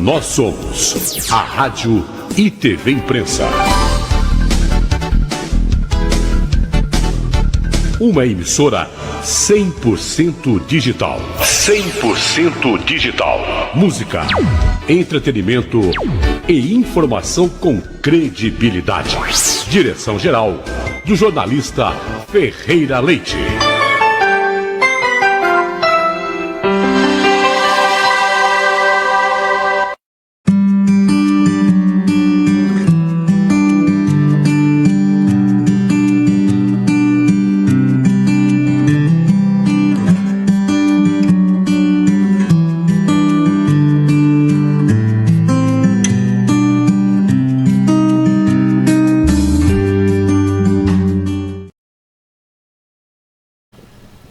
Nós somos a Rádio e TV Imprensa. Uma emissora 100% digital. 100% digital. Música, entretenimento e informação com credibilidade. Direção-geral do jornalista Ferreira Leite.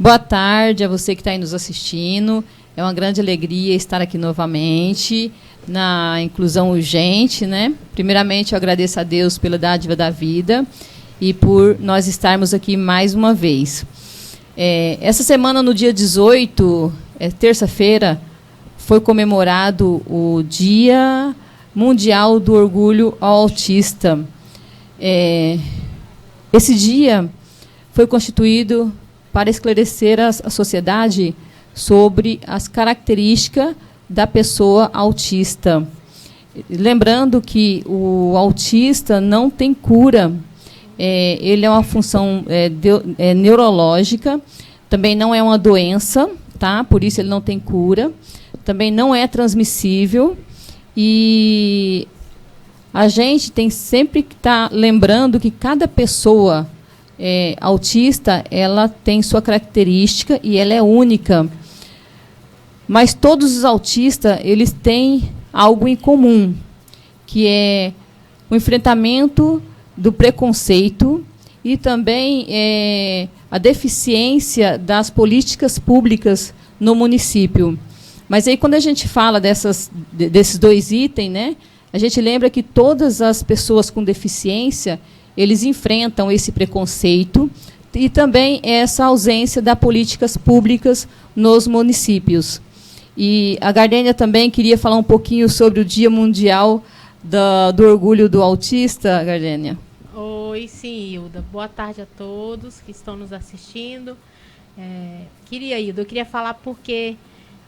Boa tarde a você que está aí nos assistindo. É uma grande alegria estar aqui novamente na Inclusão Urgente, né? Primeiramente, eu agradeço a Deus pela dádiva da vida e por nós estarmos aqui mais uma vez. Essa semana, no dia 18, terça-feira, foi comemorado o Dia Mundial do Orgulho ao Autista. Esse dia foi constituído para esclarecer a sociedade sobre as características da pessoa autista. Lembrando que o autista não tem cura, ele é uma função neurológica, também não é uma doença, tá? Por isso ele não tem cura, também não é transmissível, e a gente tem sempre que estar lembrando que cada pessoa autista, ela tem sua característica e ela é única. Mas todos os autistas, eles têm algo em comum, que é o enfrentamento do preconceito e também a deficiência das políticas públicas no município. Mas aí, quando a gente fala desses dois itens, né, a gente lembra que todas as pessoas com deficiência, eles enfrentam esse preconceito e também essa ausência das políticas públicas nos municípios. E a Gardênia também queria falar um pouquinho sobre o Dia Mundial do Orgulho do Autista, Gardênia. Oi, sim, Hilda. Boa tarde a todos que estão nos assistindo. Hilda, eu queria falar porque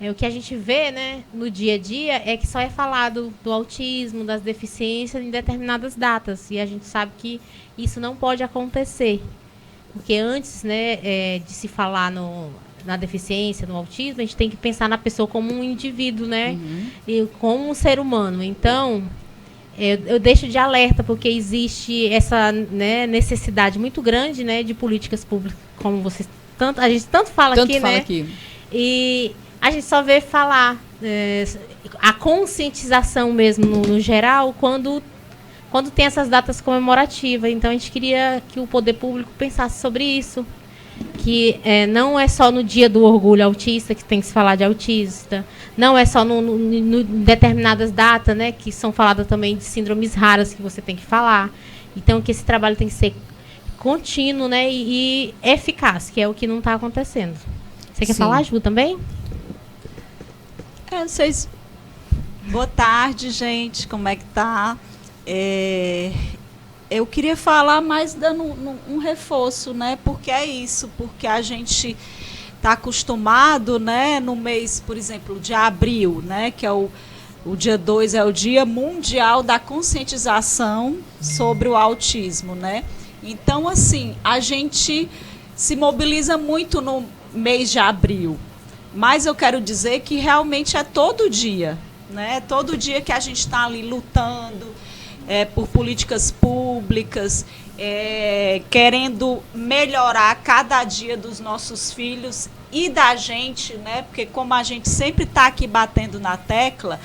o que a gente vê, né, no dia a dia é que só é falado do autismo, das deficiências em determinadas datas. E a gente sabe que isso não pode acontecer. Porque antes, né, de se falar na deficiência, no autismo, a gente tem que pensar na pessoa como um indivíduo, né? Uhum. E como um ser humano. Então, eu deixo de alerta, porque existe essa, né, necessidade muito grande, né, de políticas públicas, como a gente tanto fala aqui, né? Aqui. E a gente só vê falar a conscientização mesmo no geral quando tem essas datas comemorativas. Então a gente queria que o poder público pensasse sobre isso, que não é só no dia do orgulho autista que tem que se falar de autista, não é só no determinadas datas, né, que são faladas também de síndromes raras que você tem que falar. Então que esse trabalho tem que ser contínuo, né, e eficaz, que é o que não está acontecendo. Você quer falar, Ju, também? Vocês... Boa tarde, gente. Como é que tá? Eu queria falar mais dando um reforço, né? Porque é isso, porque a gente está acostumado, né? No mês, por exemplo, de abril, né? Que é o dia 2 é o Dia Mundial da Conscientização sobre o Autismo, né? Então, assim, a gente se mobiliza muito no mês de abril. Mas eu quero dizer que realmente é todo dia, né? Todo dia que a gente está ali lutando por políticas públicas, querendo melhorar cada dia dos nossos filhos e da gente, né? Porque como a gente sempre está aqui batendo na tecla,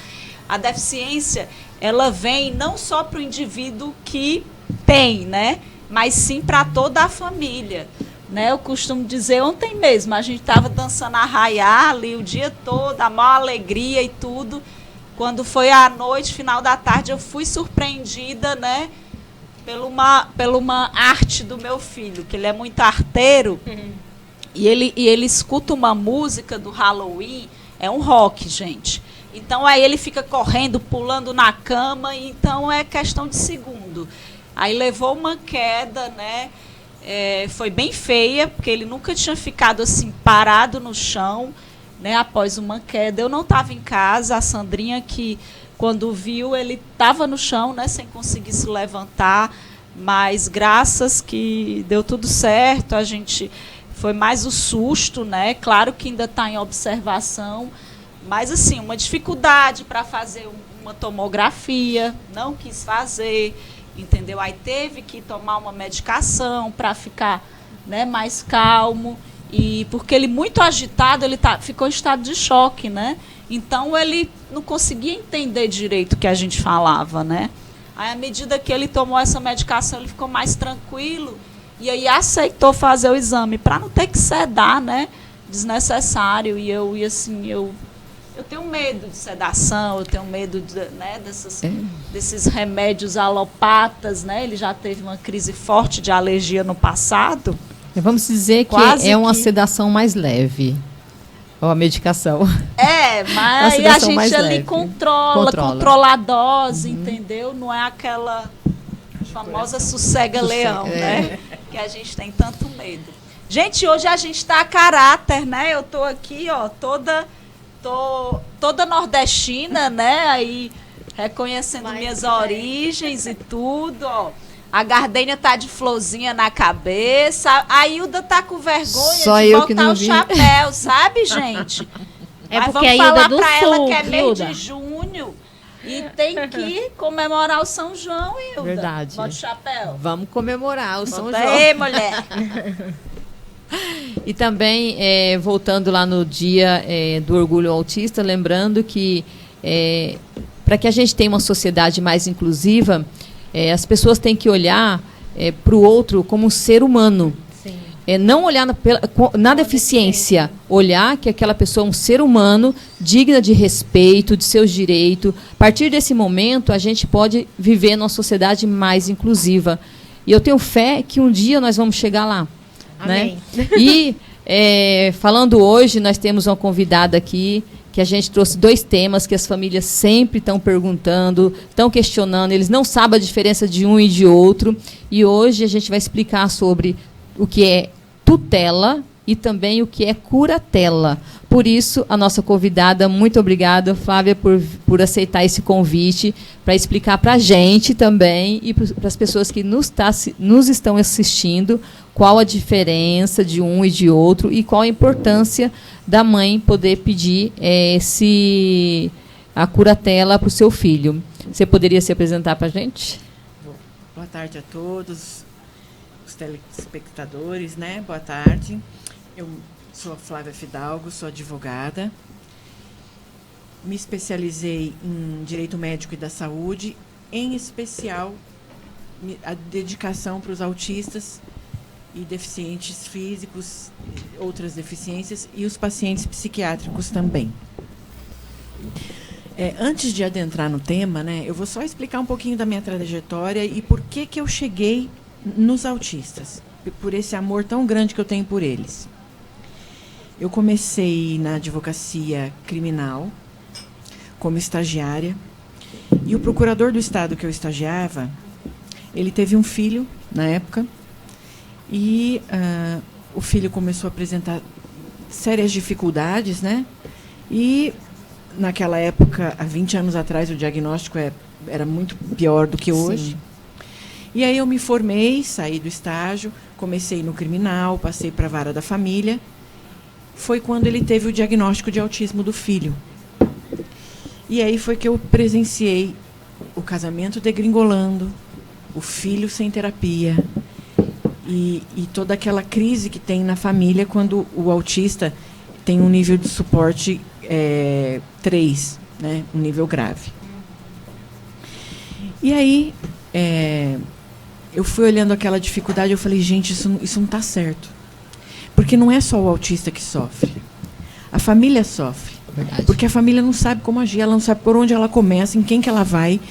a deficiência, ela vem não só para o indivíduo que tem, né? Mas sim para toda a família. Né, eu costumo dizer, ontem mesmo, a gente estava dançando arraiá ali o dia todo, a maior alegria e tudo. Quando foi à noite, final da tarde, eu fui surpreendida, né, pela uma arte do meu filho, que ele é muito arteiro, e ele escuta uma música do Halloween, é um rock, gente. Então, aí ele fica correndo, pulando na cama, então é questão de segundo. Aí levou uma queda, né? Foi bem feia, porque ele nunca tinha ficado assim, parado no chão, né? Após uma queda. Eu não estava em casa, a Sandrinha, que quando viu, ele estava no chão, né? Sem conseguir se levantar, mas graças que deu tudo certo, a gente... Foi mais o susto, né? Claro que ainda está em observação, mas, assim, uma dificuldade para fazer uma tomografia, não quis fazer, entendeu? Aí teve que tomar uma medicação para ficar, né, mais calmo. E porque ele muito agitado, ele ficou em estado de choque, né? Então, ele não conseguia entender direito o que a gente falava, né? Aí, à medida que ele tomou essa medicação, ele ficou mais tranquilo e aí aceitou fazer o exame para não ter que sedar, né? Desnecessário. E eu tenho medo de sedação, eu tenho medo né, desses remédios alopatas, né? Ele já teve uma crise forte de alergia no passado. Vamos dizer que é uma sedação mais leve, ou a medicação. Mas aí a gente ali controla a dose, entendeu? Não é aquela famosa sossega-leão, né? Que a gente tem tanto medo. Gente, hoje a gente está a caráter, né? Eu estou aqui, ó, toda nordestina, né? Aí reconhecendo minhas origens e tudo, ó. A Gardênia tá de florzinha na cabeça. A Hilda tá com vergonha de botar o chapéu, sabe, gente? Mas porque vamos a Hilda falar do para sul, ela que é mês Hilda. de junho e tem que comemorar o São João, Hilda. Verdade. Bota o chapéu. Vamos comemorar o São Bota João. aí, mulher. E também, voltando lá no dia do orgulho autista, lembrando que para que a gente tenha uma sociedade mais inclusiva, as pessoas têm que olhar para o outro como um ser humano. Sim. Não olhar na deficiência, olhar que aquela pessoa é um ser humano, digna de respeito, de seus direitos. A partir desse momento, a gente pode viver numa sociedade mais inclusiva. E eu tenho fé que um dia nós vamos chegar lá. Amém. Né? E, falando hoje, nós temos uma convidada aqui, que a gente trouxe 2 temas que as famílias sempre estão perguntando, estão questionando, eles não sabem a diferença de um e de outro. E hoje a gente vai explicar sobre o que é tutela e também o que é curatela. Por isso, a nossa convidada, muito obrigada, Flávia, por aceitar esse convite, para explicar para a gente também e para as pessoas que nos estão assistindo qual a diferença de um e de outro e qual a importância da mãe poder pedir a curatela para o seu filho. Você poderia se apresentar para a gente? Boa tarde a todos, os telespectadores, né? Boa tarde. Eu sou a Flávia Fidalgo, sou advogada. Me especializei em Direito Médico e da Saúde, em especial a dedicação para os autistas e deficientes físicos, outras deficiências, e os pacientes psiquiátricos também. Antes de adentrar no tema, né, eu vou só explicar um pouquinho da minha trajetória e por que eu cheguei nos autistas, por esse amor tão grande que eu tenho por eles. Eu comecei na advocacia criminal, como estagiária, e o procurador do estado que eu estagiava, ele teve um filho, na época, e o filho começou a apresentar sérias dificuldades, né? E, naquela época, há 20 anos atrás, o diagnóstico era muito pior do que hoje. Sim. E aí eu me formei, saí do estágio, comecei no criminal, passei para a vara da família. Foi quando ele teve o diagnóstico de autismo do filho. E aí foi que eu presenciei o casamento degringolando, o filho sem terapia e toda aquela crise que tem na família quando o autista tem um nível de suporte 3, né, um nível grave. E aí eu fui olhando aquela dificuldade, eu falei, gente, isso não está certo. Porque não é só o autista que sofre. A família sofre. Verdade. Porque a família não sabe como agir, ela não sabe por onde ela começa, em quem que ela vai,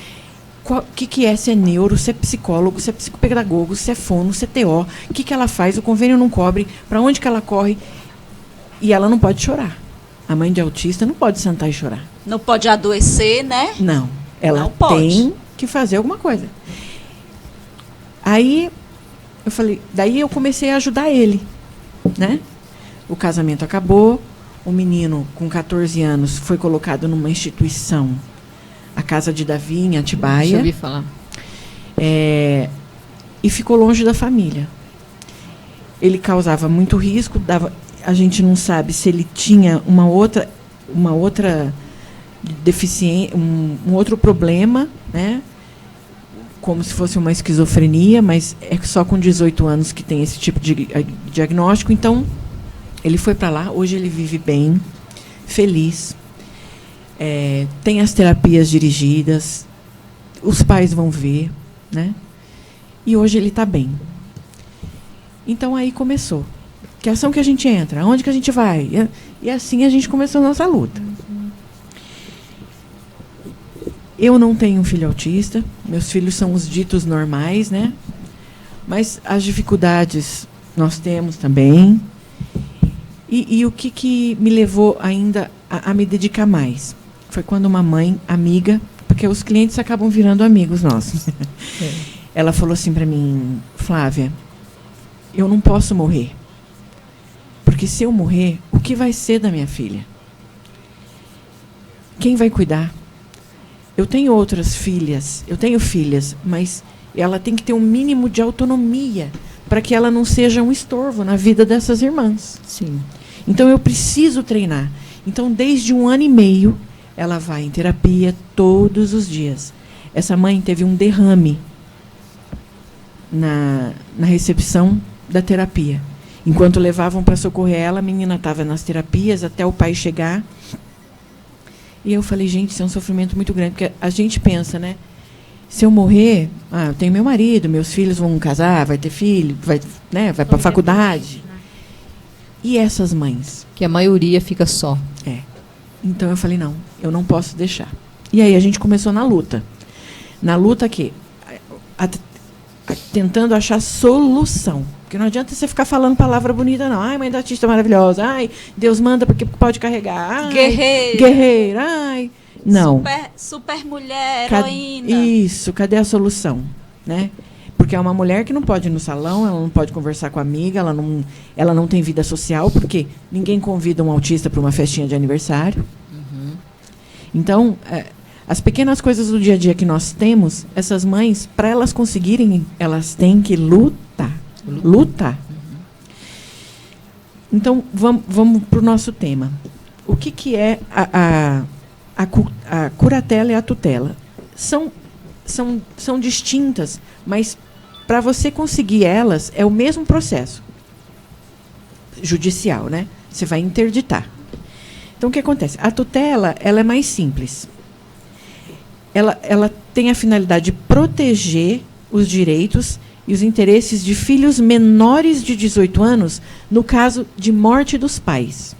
o que é, se é neuro, se é psicólogo, se é psicopedagogo, se é fono, se é TO, o que ela faz, o convênio não cobre, para onde que ela corre. E ela não pode chorar. A mãe de autista não pode sentar e chorar. Não pode adoecer, né? Não. Ela Não pode. tem que fazer alguma coisa. Aí eu falei, daí eu comecei a ajudar ele, né? O casamento acabou, o menino com 14 anos foi colocado numa instituição, a Casa de Davi, em Atibaia. Deixa eu ouvir falar. E ficou longe da família. Ele causava muito risco, a gente não sabe se ele tinha uma outra deficiência, um outro problema, né? Como se fosse uma esquizofrenia, mas é só com 18 anos que tem esse tipo de diagnóstico. Então, ele foi para lá, hoje ele vive bem, feliz, tem as terapias dirigidas, os pais vão ver, né? E hoje ele está bem. Então, aí começou. Que ação que a gente entra? Onde que a gente vai? E assim a gente começou a nossa luta. Eu não tenho um filho autista, meus filhos são os ditos normais, né? Mas as dificuldades nós temos também. E o que me levou ainda a me dedicar mais? Foi quando uma mãe, amiga, porque os clientes acabam virando amigos nossos. Ela falou assim para mim, Flávia, eu não posso morrer. Porque se eu morrer, o que vai ser da minha filha? Quem vai cuidar? Eu tenho outras filhas, eu tenho filhas, mas ela tem que ter um mínimo de autonomia para que ela não seja um estorvo na vida dessas irmãs. Sim. Então, eu preciso treinar. Então, desde 1 ano e meio, ela vai em terapia todos os dias. Essa mãe teve um derrame na recepção da terapia. Enquanto levavam para socorrer ela, a menina estava nas terapias até o pai chegar. E eu falei, gente, isso é um sofrimento muito grande, porque a gente pensa, né? Se eu morrer, eu tenho meu marido, meus filhos vão casar, vai ter filho, vai para a faculdade. E essas mães? Que a maioria fica só. Então eu falei, não, eu não posso deixar. E aí a gente começou na luta. Na luta tentando achar solução. Porque não adianta você ficar falando palavra bonita, não. Ai, mãe da autista maravilhosa. Ai, Deus manda porque pode carregar. Ai, guerreira. Ai. Não. Super mulher, heroína. Isso, cadê a solução? Né? Porque é uma mulher que não pode ir no salão, ela não pode conversar com a amiga, ela não tem vida social, porque ninguém convida um autista para uma festinha de aniversário. Uhum. Então, as pequenas coisas do dia a dia que nós temos, essas mães, para elas conseguirem, elas têm que lutar. Lutar. Uhum. Então, vamos para o nosso tema. O que é a curatela e a tutela? São distintas, mas para você conseguir elas, é o mesmo processo judicial, né? Você vai interditar. Então, o que acontece? A tutela, ela é mais simples. Ela tem a finalidade de proteger os direitos e os interesses de filhos menores de 18 anos no caso de morte dos pais.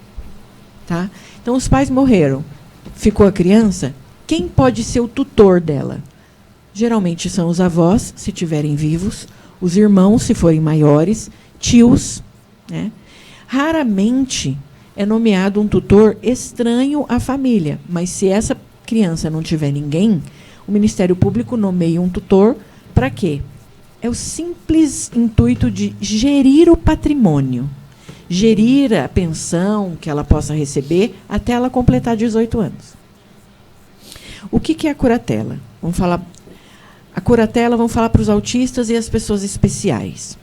Tá? Então, os pais morreram. Ficou a criança, quem pode ser o tutor dela? Geralmente são os avós, se estiverem vivos, os irmãos, se forem maiores, tios. Né? Raramente é nomeado um tutor estranho à família, mas se essa criança não tiver ninguém, o Ministério Público nomeia um tutor para quê? É o simples intuito de gerir o patrimônio, gerir a pensão que ela possa receber até ela completar 18 anos. O que é a curatela? Vamos falar. A curatela, vamos falar para os autistas e as pessoas especiais.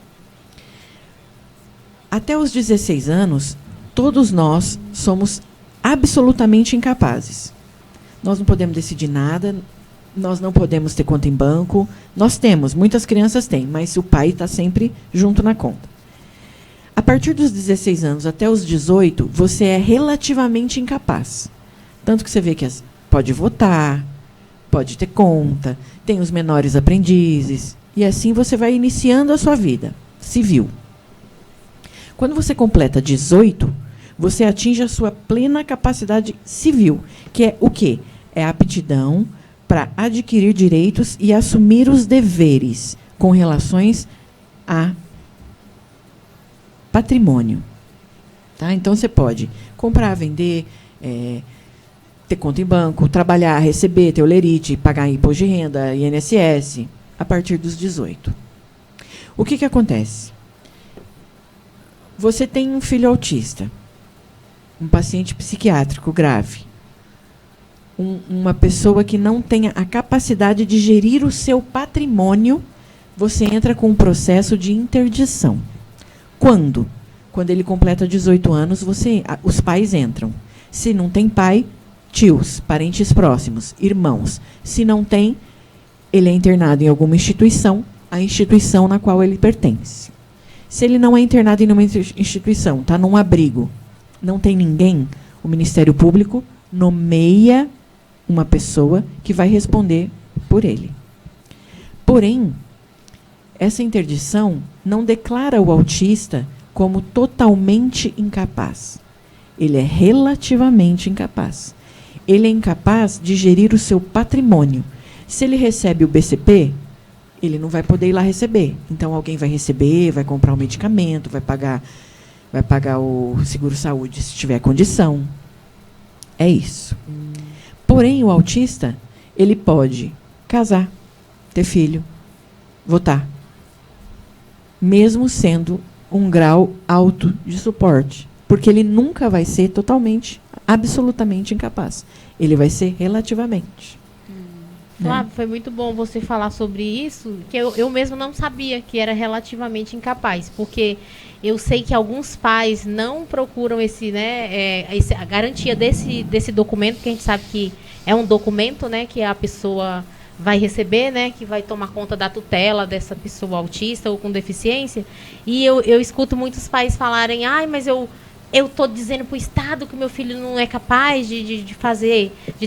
Até os 16 anos, todos nós somos absolutamente incapazes. Nós não podemos decidir nada, nós não podemos ter conta em banco. Nós temos, muitas crianças têm, mas o pai está sempre junto na conta. A partir dos 16 anos até os 18, você é relativamente incapaz. Tanto que você vê que pode votar, pode ter conta, tem os menores aprendizes, e assim você vai iniciando a sua vida civil. Quando você completa 18, você atinge a sua plena capacidade civil, que é o quê? É a aptidão para adquirir direitos e assumir os deveres com relações a patrimônio. Tá? Então, você pode comprar, vender, ter conta em banco, trabalhar, receber, ter olerite, pagar imposto de renda, INSS, a partir dos 18. O que acontece? Você tem um filho autista, um paciente psiquiátrico grave, uma pessoa que não tenha a capacidade de gerir o seu patrimônio, você entra com um processo de interdição. Quando? Quando ele completa 18 anos, os pais entram. Se não tem pai, tios, parentes próximos, irmãos. Se não tem, ele é internado em alguma instituição, a instituição na qual ele pertence. Se ele não é internado em nenhuma instituição, está num abrigo, não tem ninguém, o Ministério Público nomeia uma pessoa que vai responder por ele. Porém, essa interdição não declara o autista como totalmente incapaz. Ele é relativamente incapaz. Ele é incapaz de gerir o seu patrimônio. Se ele recebe o BCP, ele não vai poder ir lá receber. Então, alguém vai receber, vai comprar um medicamento, vai pagar o seguro-saúde se tiver condição. É isso. Porém, o autista, ele pode casar, ter filho, votar, mesmo sendo um grau alto de suporte, porque ele nunca vai ser totalmente, absolutamente incapaz. Ele vai ser relativamente. Flávio, foi muito bom você falar sobre isso, que eu mesmo não sabia que era relativamente incapaz, porque eu sei que alguns pais não procuram a garantia desse documento, que a gente sabe que é um documento, né, que a pessoa vai receber, né, que vai tomar conta da tutela dessa pessoa autista ou com deficiência. E eu escuto muitos pais falarem, mas eu estou dizendo para o Estado que o meu filho não é capaz de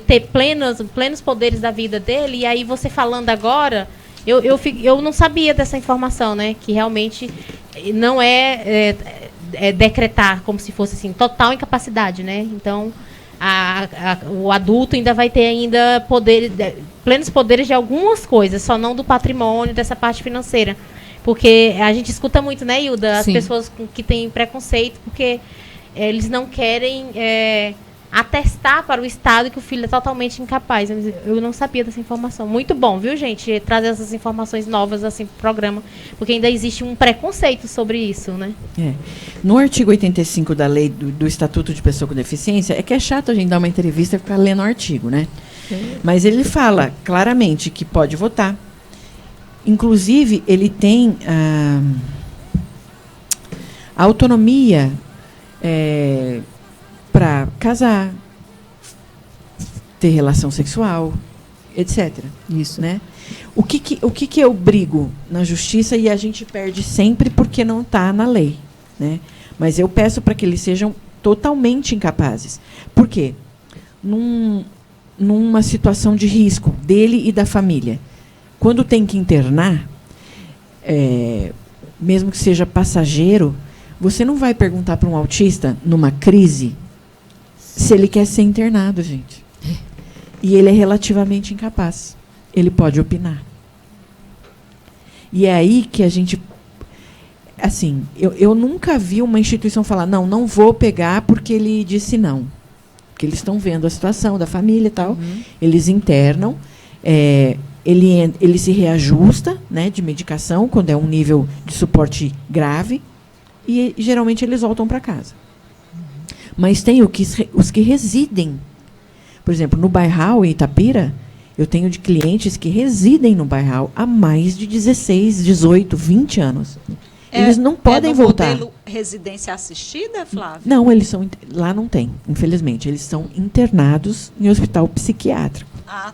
ter plenos poderes da vida dele. E aí você falando agora, eu não sabia dessa informação, né? Que realmente não é decretar como se fosse assim, total incapacidade, né? Então, o adulto ainda vai ter ainda plenos poderes de algumas coisas, só não do patrimônio, dessa parte financeira. Porque a gente escuta muito, né, Hilda? As Sim. pessoas que têm preconceito, porque eles não querem atestar para o Estado que o filho é totalmente incapaz. Eu não sabia dessa informação. Muito bom, viu, gente? Trazer essas informações novas assim para o programa, porque ainda existe um preconceito sobre isso, né? No artigo 85 da lei do Estatuto de Pessoa com Deficiência, é que é chato a gente dar uma entrevista e ficar lendo o artigo, né? Mas ele fala claramente que pode votar. Inclusive, ele tem a autonomia para casar, ter relação sexual, etc. Isso. Né? O que eu brigo na justiça e a gente perde sempre porque não está na lei, né? Mas eu peço para que eles sejam totalmente incapazes. Por quê? Numa situação de risco dele e da família, quando tem que internar, mesmo que seja passageiro, você não vai perguntar para um autista, numa crise, se ele quer ser internado, gente. E ele é relativamente incapaz. Ele pode opinar. E é aí que a gente... Assim, eu nunca vi uma instituição falar, não vou pegar porque ele disse não. Porque eles estão vendo a situação da família e tal. Eles internam. Ele se reajusta, né, de medicação, quando é um nível de suporte grave. E geralmente eles voltam para casa. Mas tem os que residem. Por exemplo, no Bairral, em Itapira, eu tenho de clientes que residem no Bairral há mais de 16, 18, 20 anos. Eles não podem voltar. Modelo residência assistida, Flávia? Não, eles são... Lá não tem, infelizmente. Eles são internados em hospital psiquiátrico.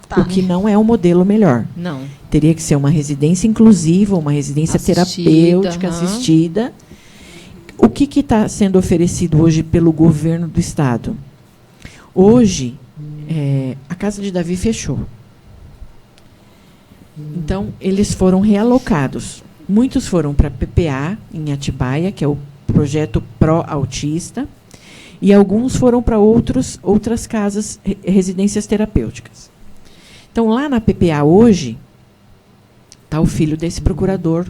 Tá. O que não é o modelo melhor. Não. Teria que ser uma residência inclusiva, uma residência terapêutica, assistida. O que está sendo oferecido hoje pelo governo do Estado? Hoje, a Casa de Davi fechou. Então, eles foram realocados. Muitos foram para a PPA, em Atibaia, que é o projeto pró-autista, e alguns foram para outras casas, residências terapêuticas. Então, lá na PPA hoje, está o filho desse procurador,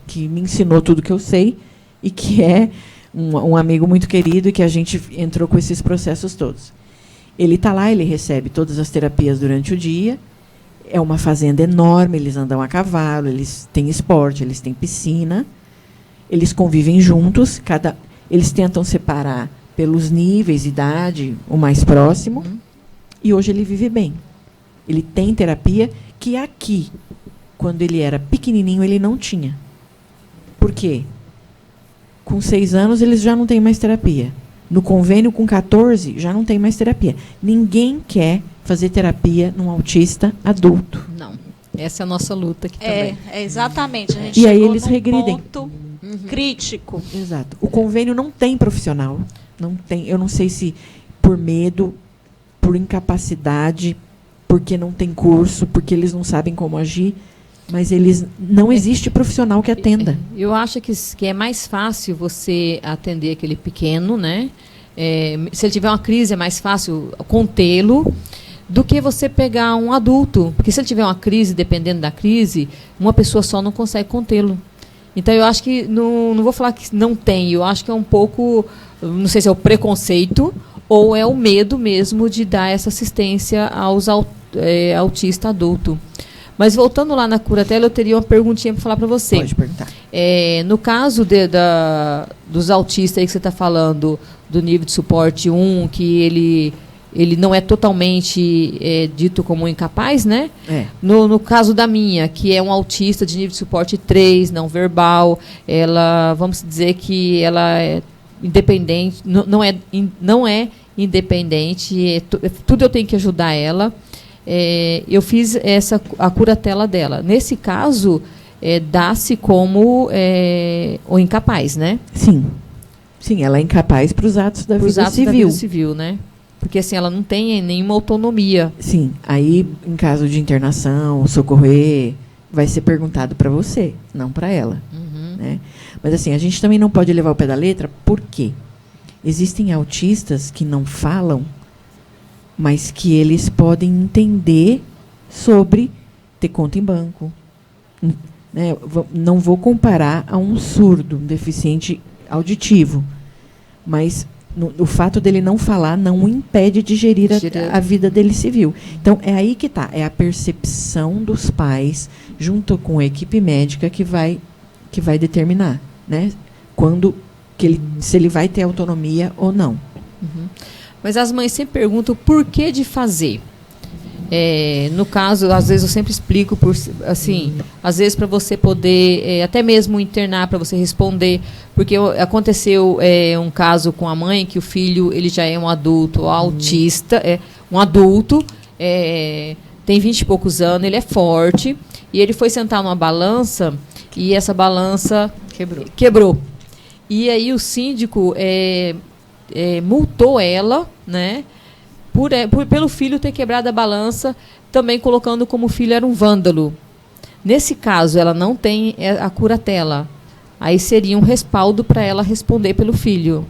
que me ensinou tudo que eu sei, e que é um amigo muito querido e que a gente entrou com esses processos todos. Ele está lá, ele recebe todas as terapias durante o dia. É uma fazenda enorme, eles andam a cavalo, eles têm esporte, eles têm piscina. Eles convivem juntos, eles tentam separar pelos níveis, idade, o mais próximo. E hoje ele vive bem. Ele tem terapia que aqui, quando ele era pequenininho, ele não tinha. Por quê? Com 6 anos, eles já não têm mais terapia. No convênio, com 14, já não tem mais terapia. Ninguém quer fazer terapia num autista adulto. Não. Essa é a nossa luta aqui também. Exatamente. A gente E aí chegou eles num regridem. ponto crítico. Exato. O convênio não tem profissional. Não tem. Eu não sei se por medo, por incapacidade, porque não tem curso, porque eles não sabem como agir, mas não existe profissional que atenda. Eu acho que é mais fácil você atender aquele pequeno, né? Se ele tiver uma crise, é mais fácil contê-lo do que você pegar um adulto. Porque se ele tiver uma crise, dependendo da crise, uma pessoa só não consegue contê-lo. Então, eu acho que, não vou falar que não tem, eu acho que é um pouco, não sei se é o preconceito ou é o medo mesmo de dar essa assistência aos autistas adultos. Mas voltando lá na Curatela, eu teria uma perguntinha para falar para você. Pode perguntar. No caso dos autistas aí que você está falando, do nível de suporte 1, que ele não é totalmente dito como incapaz, né? No caso da minha, que é um autista de nível de suporte 3, não verbal, ela, vamos dizer que ela é independente, não é independente, tudo eu tenho que ajudar ela. Eu fiz a curatela dela. Nesse caso, dá-se como o incapaz, né? Sim. Sim, ela é incapaz para os atos da vida civil. Da vida civil, né? Porque assim, ela não tem nenhuma autonomia. Sim. Aí, em caso de internação, socorrer, vai ser perguntado para você, não para ela. Né? Mas assim, a gente também não pode levar o pé da letra, por quê? Existem autistas que não falam, mas que eles podem entender sobre ter conta em banco. Né? Não vou comparar a um surdo, um deficiente auditivo, mas o fato dele não falar não o impede de gerir a vida dele civil. Então, é aí que está, é a percepção dos pais, junto com a equipe médica, que vai determinar, né? Se ele vai ter autonomia ou não. Mas as mães sempre perguntam por que de fazer. No caso, às vezes eu sempre explico, às vezes para você poder, até mesmo internar, para você responder, porque aconteceu um caso com a mãe, que o filho ele já é um adulto autista, um adulto, tem 20 e poucos anos, ele é forte, e ele foi sentar numa balança, e essa balança quebrou. E aí o síndico multou ela, né? Pelo filho ter quebrado a balança, também colocando como o filho era um vândalo. Nesse caso, ela não tem a curatela. Aí seria um respaldo para ela responder pelo filho.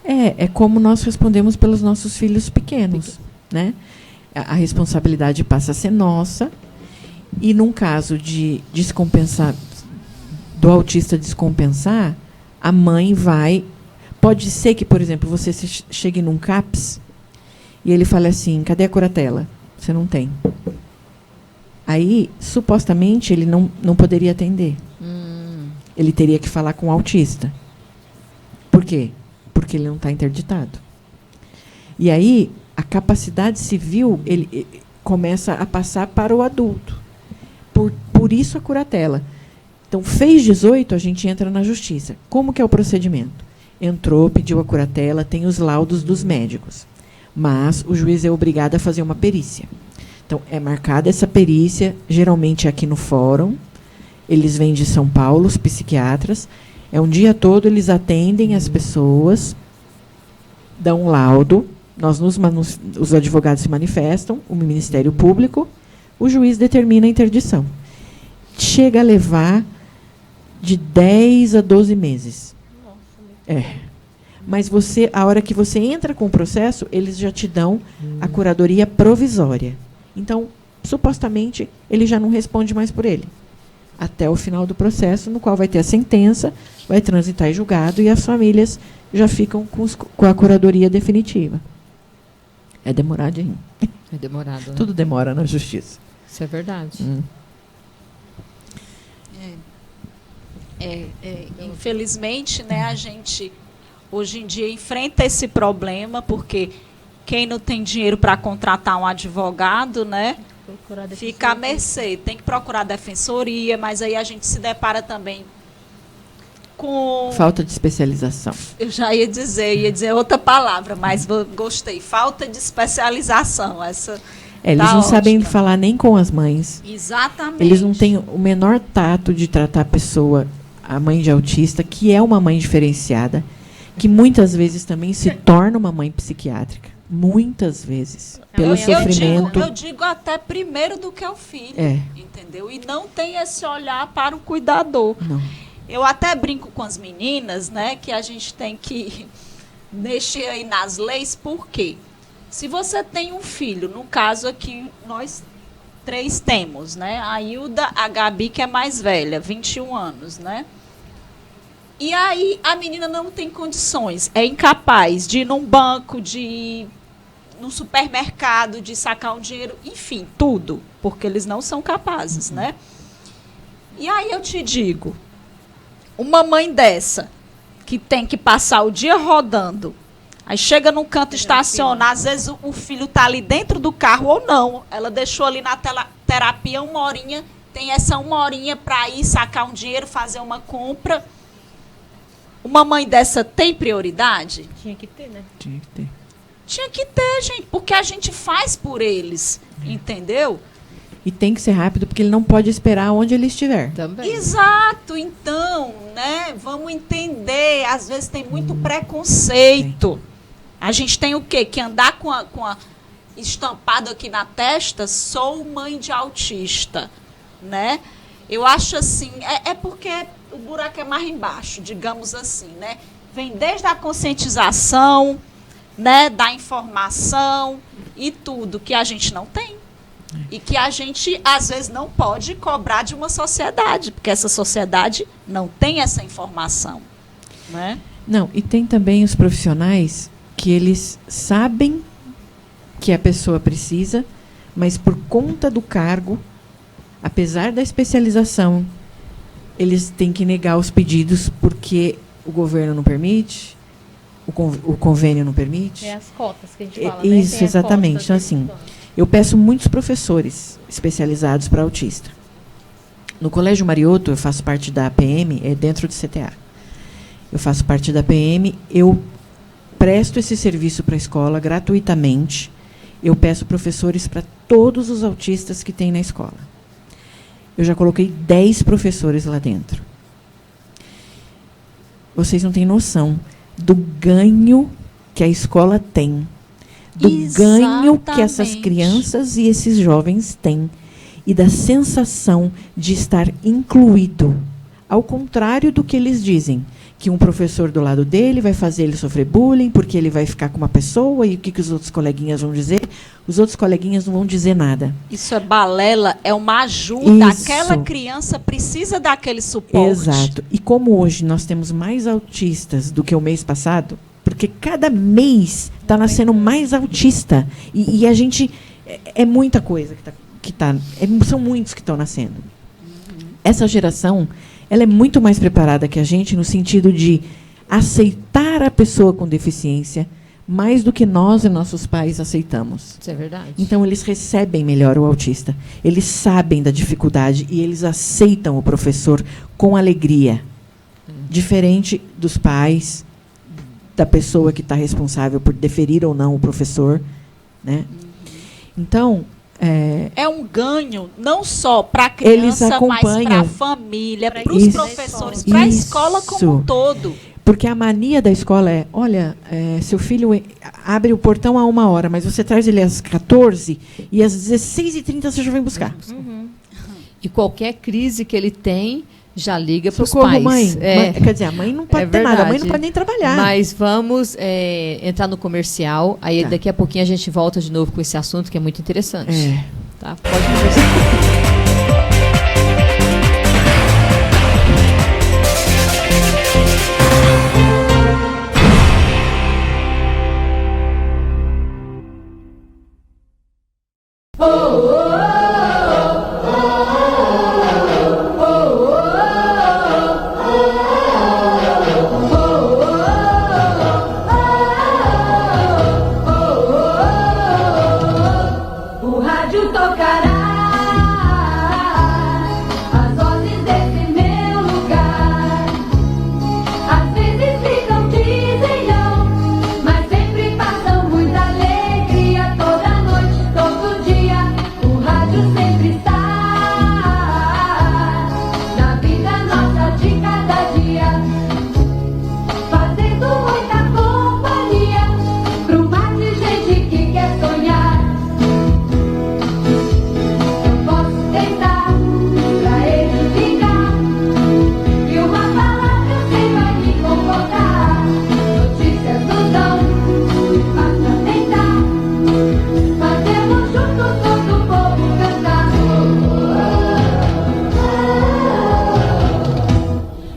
É como nós respondemos pelos nossos filhos pequenos. Né? A responsabilidade passa a ser nossa. E num caso de descompensar, do autista descompensar, a mãe vai... Pode ser que, por exemplo, você chegue num CAPS e ele fale assim, cadê a curatela? Você não tem. Aí, supostamente, ele não poderia atender. Ele teria que falar com o autista. Por quê? Porque ele não está interditado. E aí, a capacidade civil ele começa a passar para o adulto. Por isso a curatela. Então, fez 18, a gente entra na justiça. Como que é o procedimento? Entrou, pediu a curatela, tem os laudos dos médicos. Mas o juiz é obrigado a fazer uma perícia. Então, é marcada essa perícia, geralmente aqui no fórum. Eles vêm de São Paulo, os psiquiatras. É um dia todo, eles atendem as pessoas, dão um laudo, os advogados se manifestam, o Ministério Público, o juiz determina a interdição. Chega a levar de 10 a 12 meses. Mas a hora que você entra com o processo, eles já te dão a curadoria provisória. Então, supostamente, ele já não responde mais por ele. até o final do processo, no qual vai ter a sentença, vai transitar em julgado e as famílias já ficam com a curadoria definitiva. É demoradinho. É demorado, né? Tudo demora na justiça. Isso é verdade. Infelizmente, né, a gente hoje em dia enfrenta esse problema, porque quem não tem dinheiro para contratar um advogado, né, fica à mercê. Tem que procurar a defensoria, mas aí a gente se depara também com... Falta de especialização. Eu já ia dizer outra palavra, mas gostei. Falta de especialização. Essa Eles tá não sabem ótima. falar nem com as mães. Exatamente. Eles não têm o menor tato de tratar a pessoa, a mãe de autista, que é uma mãe diferenciada, que muitas vezes também se torna uma mãe psiquiátrica. Muitas vezes. Pelo sofrimento. Eu digo até primeiro do que o filho. É. Entendeu? E não tem esse olhar para o cuidador. Não. Eu até brinco com as meninas, né, que a gente tem que mexer aí nas leis, por quê? Se você tem um filho, no caso aqui, nós 3 temos, né? A Hilda, a Gabi, que é mais velha, 21 anos, né? E aí a menina não tem condições, é incapaz de ir num banco, de ir no supermercado, de sacar um dinheiro, enfim, tudo, porque eles não são capazes, né? E aí eu te digo, uma mãe dessa, que tem que passar o dia rodando, aí chega num canto, estaciona, às vezes o filho está ali dentro do carro ou não, ela deixou ali na terapia 1 horinha, tem essa 1 horinha para ir sacar um dinheiro, fazer uma compra. Uma mãe dessa tem prioridade? Tinha que ter, né? Tinha que ter. Tinha que ter, gente, porque a gente faz por eles, entendeu? E tem que ser rápido, porque ele não pode esperar onde ele estiver. Também. Exato, então, né? Vamos entender. Às vezes tem muito preconceito. A gente tem o quê? Que andar com a estampado aqui na testa, sou mãe de autista, né? Eu acho assim, é porque o buraco é mais embaixo, digamos assim, né? Vem desde a conscientização, né, da informação e tudo que a gente não tem. E que a gente, às vezes, não pode cobrar de uma sociedade, porque essa sociedade não tem essa informação, né? Não, e tem também os profissionais que eles sabem que a pessoa precisa, mas por conta do cargo, apesar da especialização, eles têm que negar os pedidos porque o governo não permite, o convênio não permite. É as cotas que a gente fala, Isso, né? Tem a exatamente. cota Então, assim, eu peço muitos professores especializados para autista. No Colégio Marioto, eu faço parte da PM, é dentro do CTA. Eu faço parte da PM, eu presto esse serviço para a escola gratuitamente. Eu peço professores para todos os autistas que tem na escola. Eu já coloquei 10 professores lá dentro. Vocês não têm noção do ganho que a escola tem, do ganho que essas Exatamente. crianças e esses jovens têm, e da sensação de estar incluído. Ao contrário do que eles dizem, que um professor do lado dele vai fazer ele sofrer bullying, porque ele vai ficar com uma pessoa, e o que os outros coleguinhas vão dizer? Os outros coleguinhas não vão dizer nada. Isso é balela, é uma ajuda. Isso. Aquela criança precisa daquele suporte. Exato. E como hoje nós temos mais autistas do que o mês passado, porque cada mês está nascendo mais autista. E a gente... É muita coisa que tá são muitos que estão nascendo. Essa geração, ela é muito mais preparada que a gente no sentido de aceitar a pessoa com deficiência mais do que nós e nossos pais aceitamos. Isso é verdade. Então, eles recebem melhor o autista. Eles sabem da dificuldade e eles aceitam o professor com alegria. Diferente dos pais, da pessoa que está responsável por deferir ou não o professor, né? Então, É um ganho não só para a Eles criança, mas para acompanham. a família, Pra para os isso. professores, para a escola como um Isso. todo. porque a mania da escola é, olha, seu filho abre o portão a 1h, mas você traz ele às 14 e às 16h30 você já vem buscar. E qualquer crise que ele tem, já liga para os Socorro, pais. mãe. É. Quer dizer, a mãe não pode É ter nada, a mãe verdade. não pode nem trabalhar. Mas vamos entrar no comercial. Aí Tá. daqui a pouquinho a gente volta de novo com esse assunto que é muito interessante. É. Tá? Pode conversar. rádio tocará as vozes desse meu lugar. Às vezes ficam, dizem não, mas sempre passam muita alegria. Toda noite, todo dia, o rádio sempre está na vida nossa de cada dia, fazendo muita companhia pro mar de gente que quer sonhar. Eu posso tentar pra ele ligar, e uma palavra eu sei vai me confortar. Notícias nos dão, basta tentar, fazemos juntos todo o povo cantar.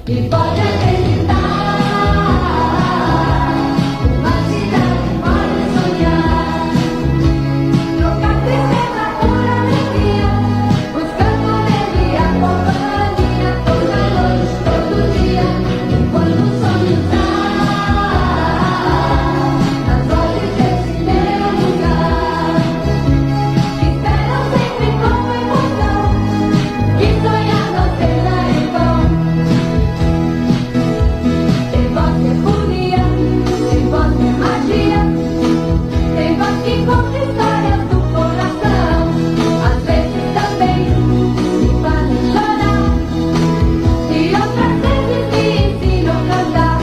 E pode acreditar, uma cidade pode sonhar, trocar tristeza por alegria, buscando nele a companhia. Toda noite, todo dia, enquanto o sonho nas vozes desse meu lugar, esperam sempre com emoção, que sonhar não seja em vão. Tem voz que é folia, tem voz que é magia, tem voz que conta histórias do coração. Às vezes também me fazem chorar, e outras vezes me ensinam a cantar.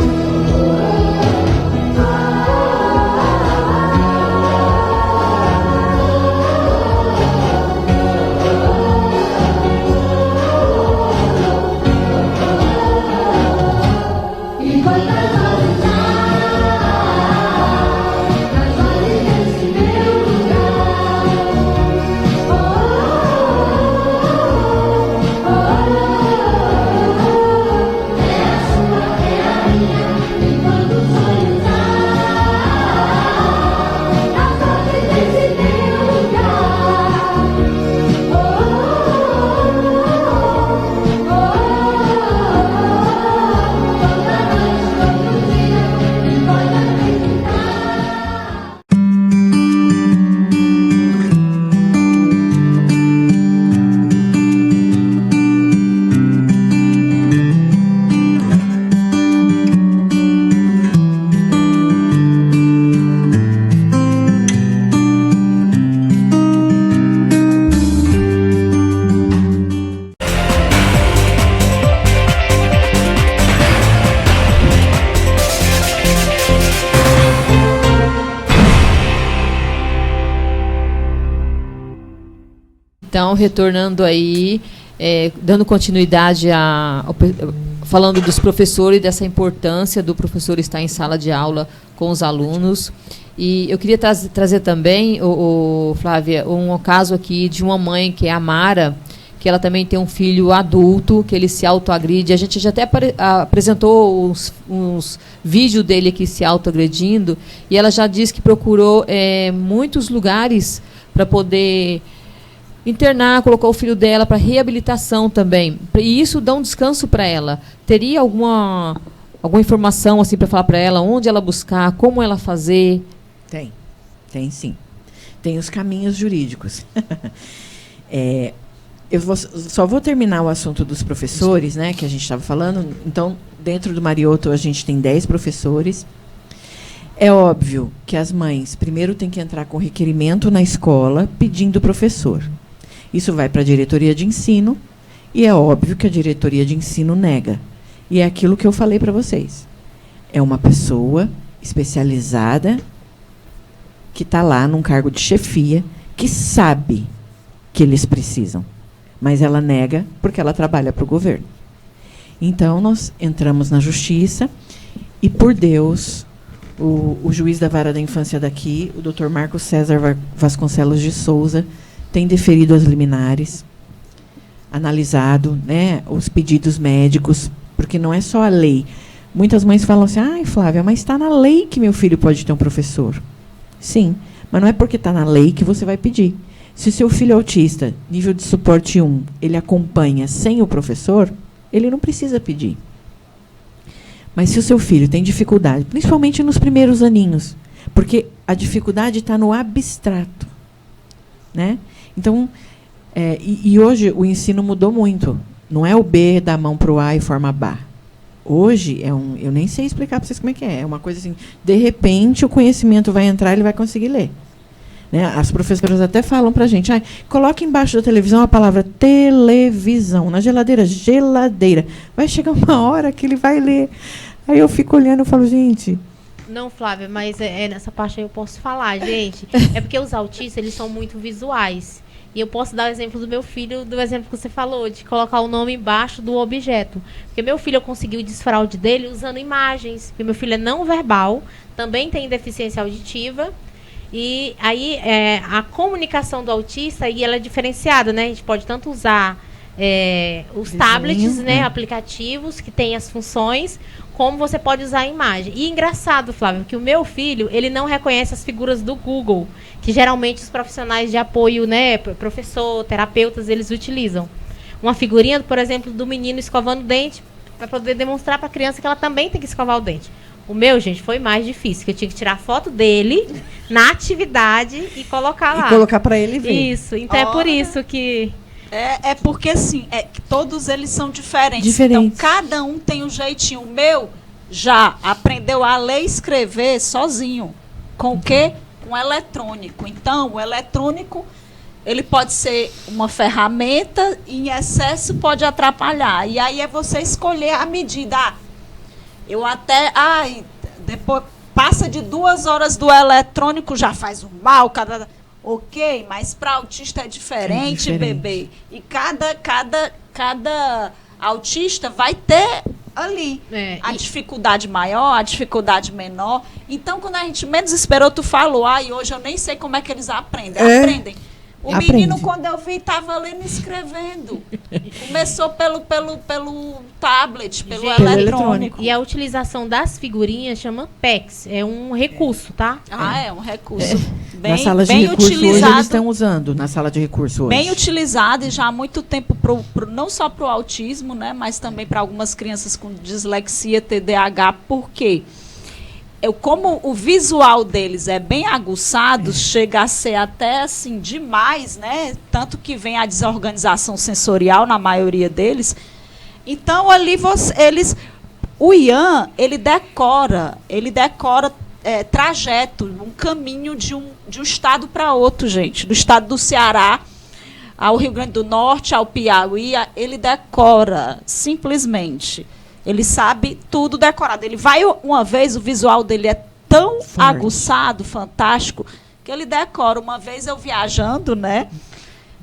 E quando as vozes nas vozes desse meu lugar, é a sua, é a minha. E quando o sonho nas vozes desse meu lugar, toda noite, todo dia, e pode acreditar. Então, retornando aí, dando continuidade falando dos professores, dessa importância do professor estar em sala de aula com os alunos. E eu queria trazer também, Flávia, um caso aqui de uma mãe, que é a Mara, que ela também tem um filho adulto, que ele se autoagride. A gente já até apresentou uns vídeos dele aqui se autoagredindo, e ela já disse que procurou muitos lugares para poder internar, colocar o filho dela para reabilitação também. E isso dá um descanso para ela. Teria alguma informação assim para falar para ela, onde ela buscar, como ela fazer? Tem sim. Tem os caminhos jurídicos. Só vou terminar o assunto dos professores, né, que a gente estava falando. Então, dentro do Marioto, a gente tem 10 professores. É óbvio que as mães primeiro têm que entrar com requerimento na escola pedindo professor. Isso vai para a diretoria de ensino, e é óbvio que a diretoria de ensino nega. E é aquilo que eu falei para vocês. É uma pessoa especializada que está lá num cargo de chefia, que sabe que eles precisam, mas ela nega porque ela trabalha para o governo. Então, nós entramos na justiça e, por Deus, o juiz da vara da infância daqui, o Dr. Marcos César Vasconcelos de Souza, tem deferido as liminares, analisado, né, os pedidos médicos, porque não é só a lei. Muitas mães falam assim, ai, Flávia, mas está na lei que meu filho pode ter um professor. Sim, mas não é porque está na lei que você vai pedir. Se o seu filho é autista, nível de suporte 1, ele acompanha sem o professor, ele não precisa pedir. Mas se o seu filho tem dificuldade, principalmente nos primeiros aninhos, porque a dificuldade está no abstrato, né? Então, e hoje o ensino mudou muito. Não é o B da mão para o A e forma Bá. Hoje, eu nem sei explicar para vocês como é que é. É uma coisa assim, de repente o conhecimento vai entrar e ele vai conseguir ler. Né? As professoras até falam para a gente, coloque embaixo da televisão a palavra televisão, na geladeira, geladeira. Vai chegar uma hora que ele vai ler. Aí eu fico olhando e falo, gente... Não, Flávia, mas nessa parte aí eu posso falar, gente. É porque os autistas, eles são muito visuais. E eu posso dar o exemplo do meu filho, do exemplo que você falou, de colocar o nome embaixo do objeto. Porque meu filho conseguiu o desfraude dele usando imagens. Porque meu filho é não verbal, também tem deficiência auditiva. E aí a comunicação do autista aí ela é diferenciada, né? A gente pode tanto usar os tablets, né, aplicativos que têm as funções, como você pode usar a imagem. E engraçado, Flávio, que o meu filho, ele não reconhece as figuras do Google, que geralmente os profissionais de apoio, né, professor, terapeutas, eles utilizam. Uma figurinha, por exemplo, do menino escovando o dente, para poder demonstrar para a criança que ela também tem que escovar o dente. O meu, gente, foi mais difícil, que eu tinha que tirar foto dele na atividade e colocar lá. E colocar para ele ver. Isso, então é por isso que... É porque, assim, que todos eles são diferentes. Então, cada um tem um jeitinho. O meu já aprendeu a ler e escrever sozinho. Com o quê? Com o eletrônico. Então, o eletrônico, ele pode ser uma ferramenta e, em excesso, pode atrapalhar. E aí é você escolher a medida. Eu até... depois passa de 2 horas do eletrônico, já faz um mal, Ok, mas para autista é diferente, bebê. E cada autista vai ter ali a dificuldade maior, a dificuldade menor. Então, quando a gente menos esperou, tu falou, hoje eu nem sei como é que eles aprendem. Aprendem. O menino, quando eu vi, estava lendo e escrevendo. Começou pelo tablet, pelo eletrônico. E a utilização das figurinhas chama PEX. É um recurso, tá? É um recurso. Bem, na sala de bem recurso utilizado, hoje eles estão usando, na sala de recurso hoje. Bem utilizado e já há muito tempo, não só para o autismo, né, mas também para algumas crianças com dislexia, TDAH. Por quê? Como o visual deles é bem aguçado, chega a ser até assim demais, né? Tanto que vem a desorganização sensorial na maioria deles. Então ali o Ian, ele decora trajeto, um caminho de um estado para outro, gente. Do estado do Ceará ao Rio Grande do Norte, ao Piauí, ele decora, simplesmente. Ele sabe tudo decorado. Ele vai uma vez, o visual dele é tão aguçado, fantástico, que ele decora. Uma vez eu viajando, né,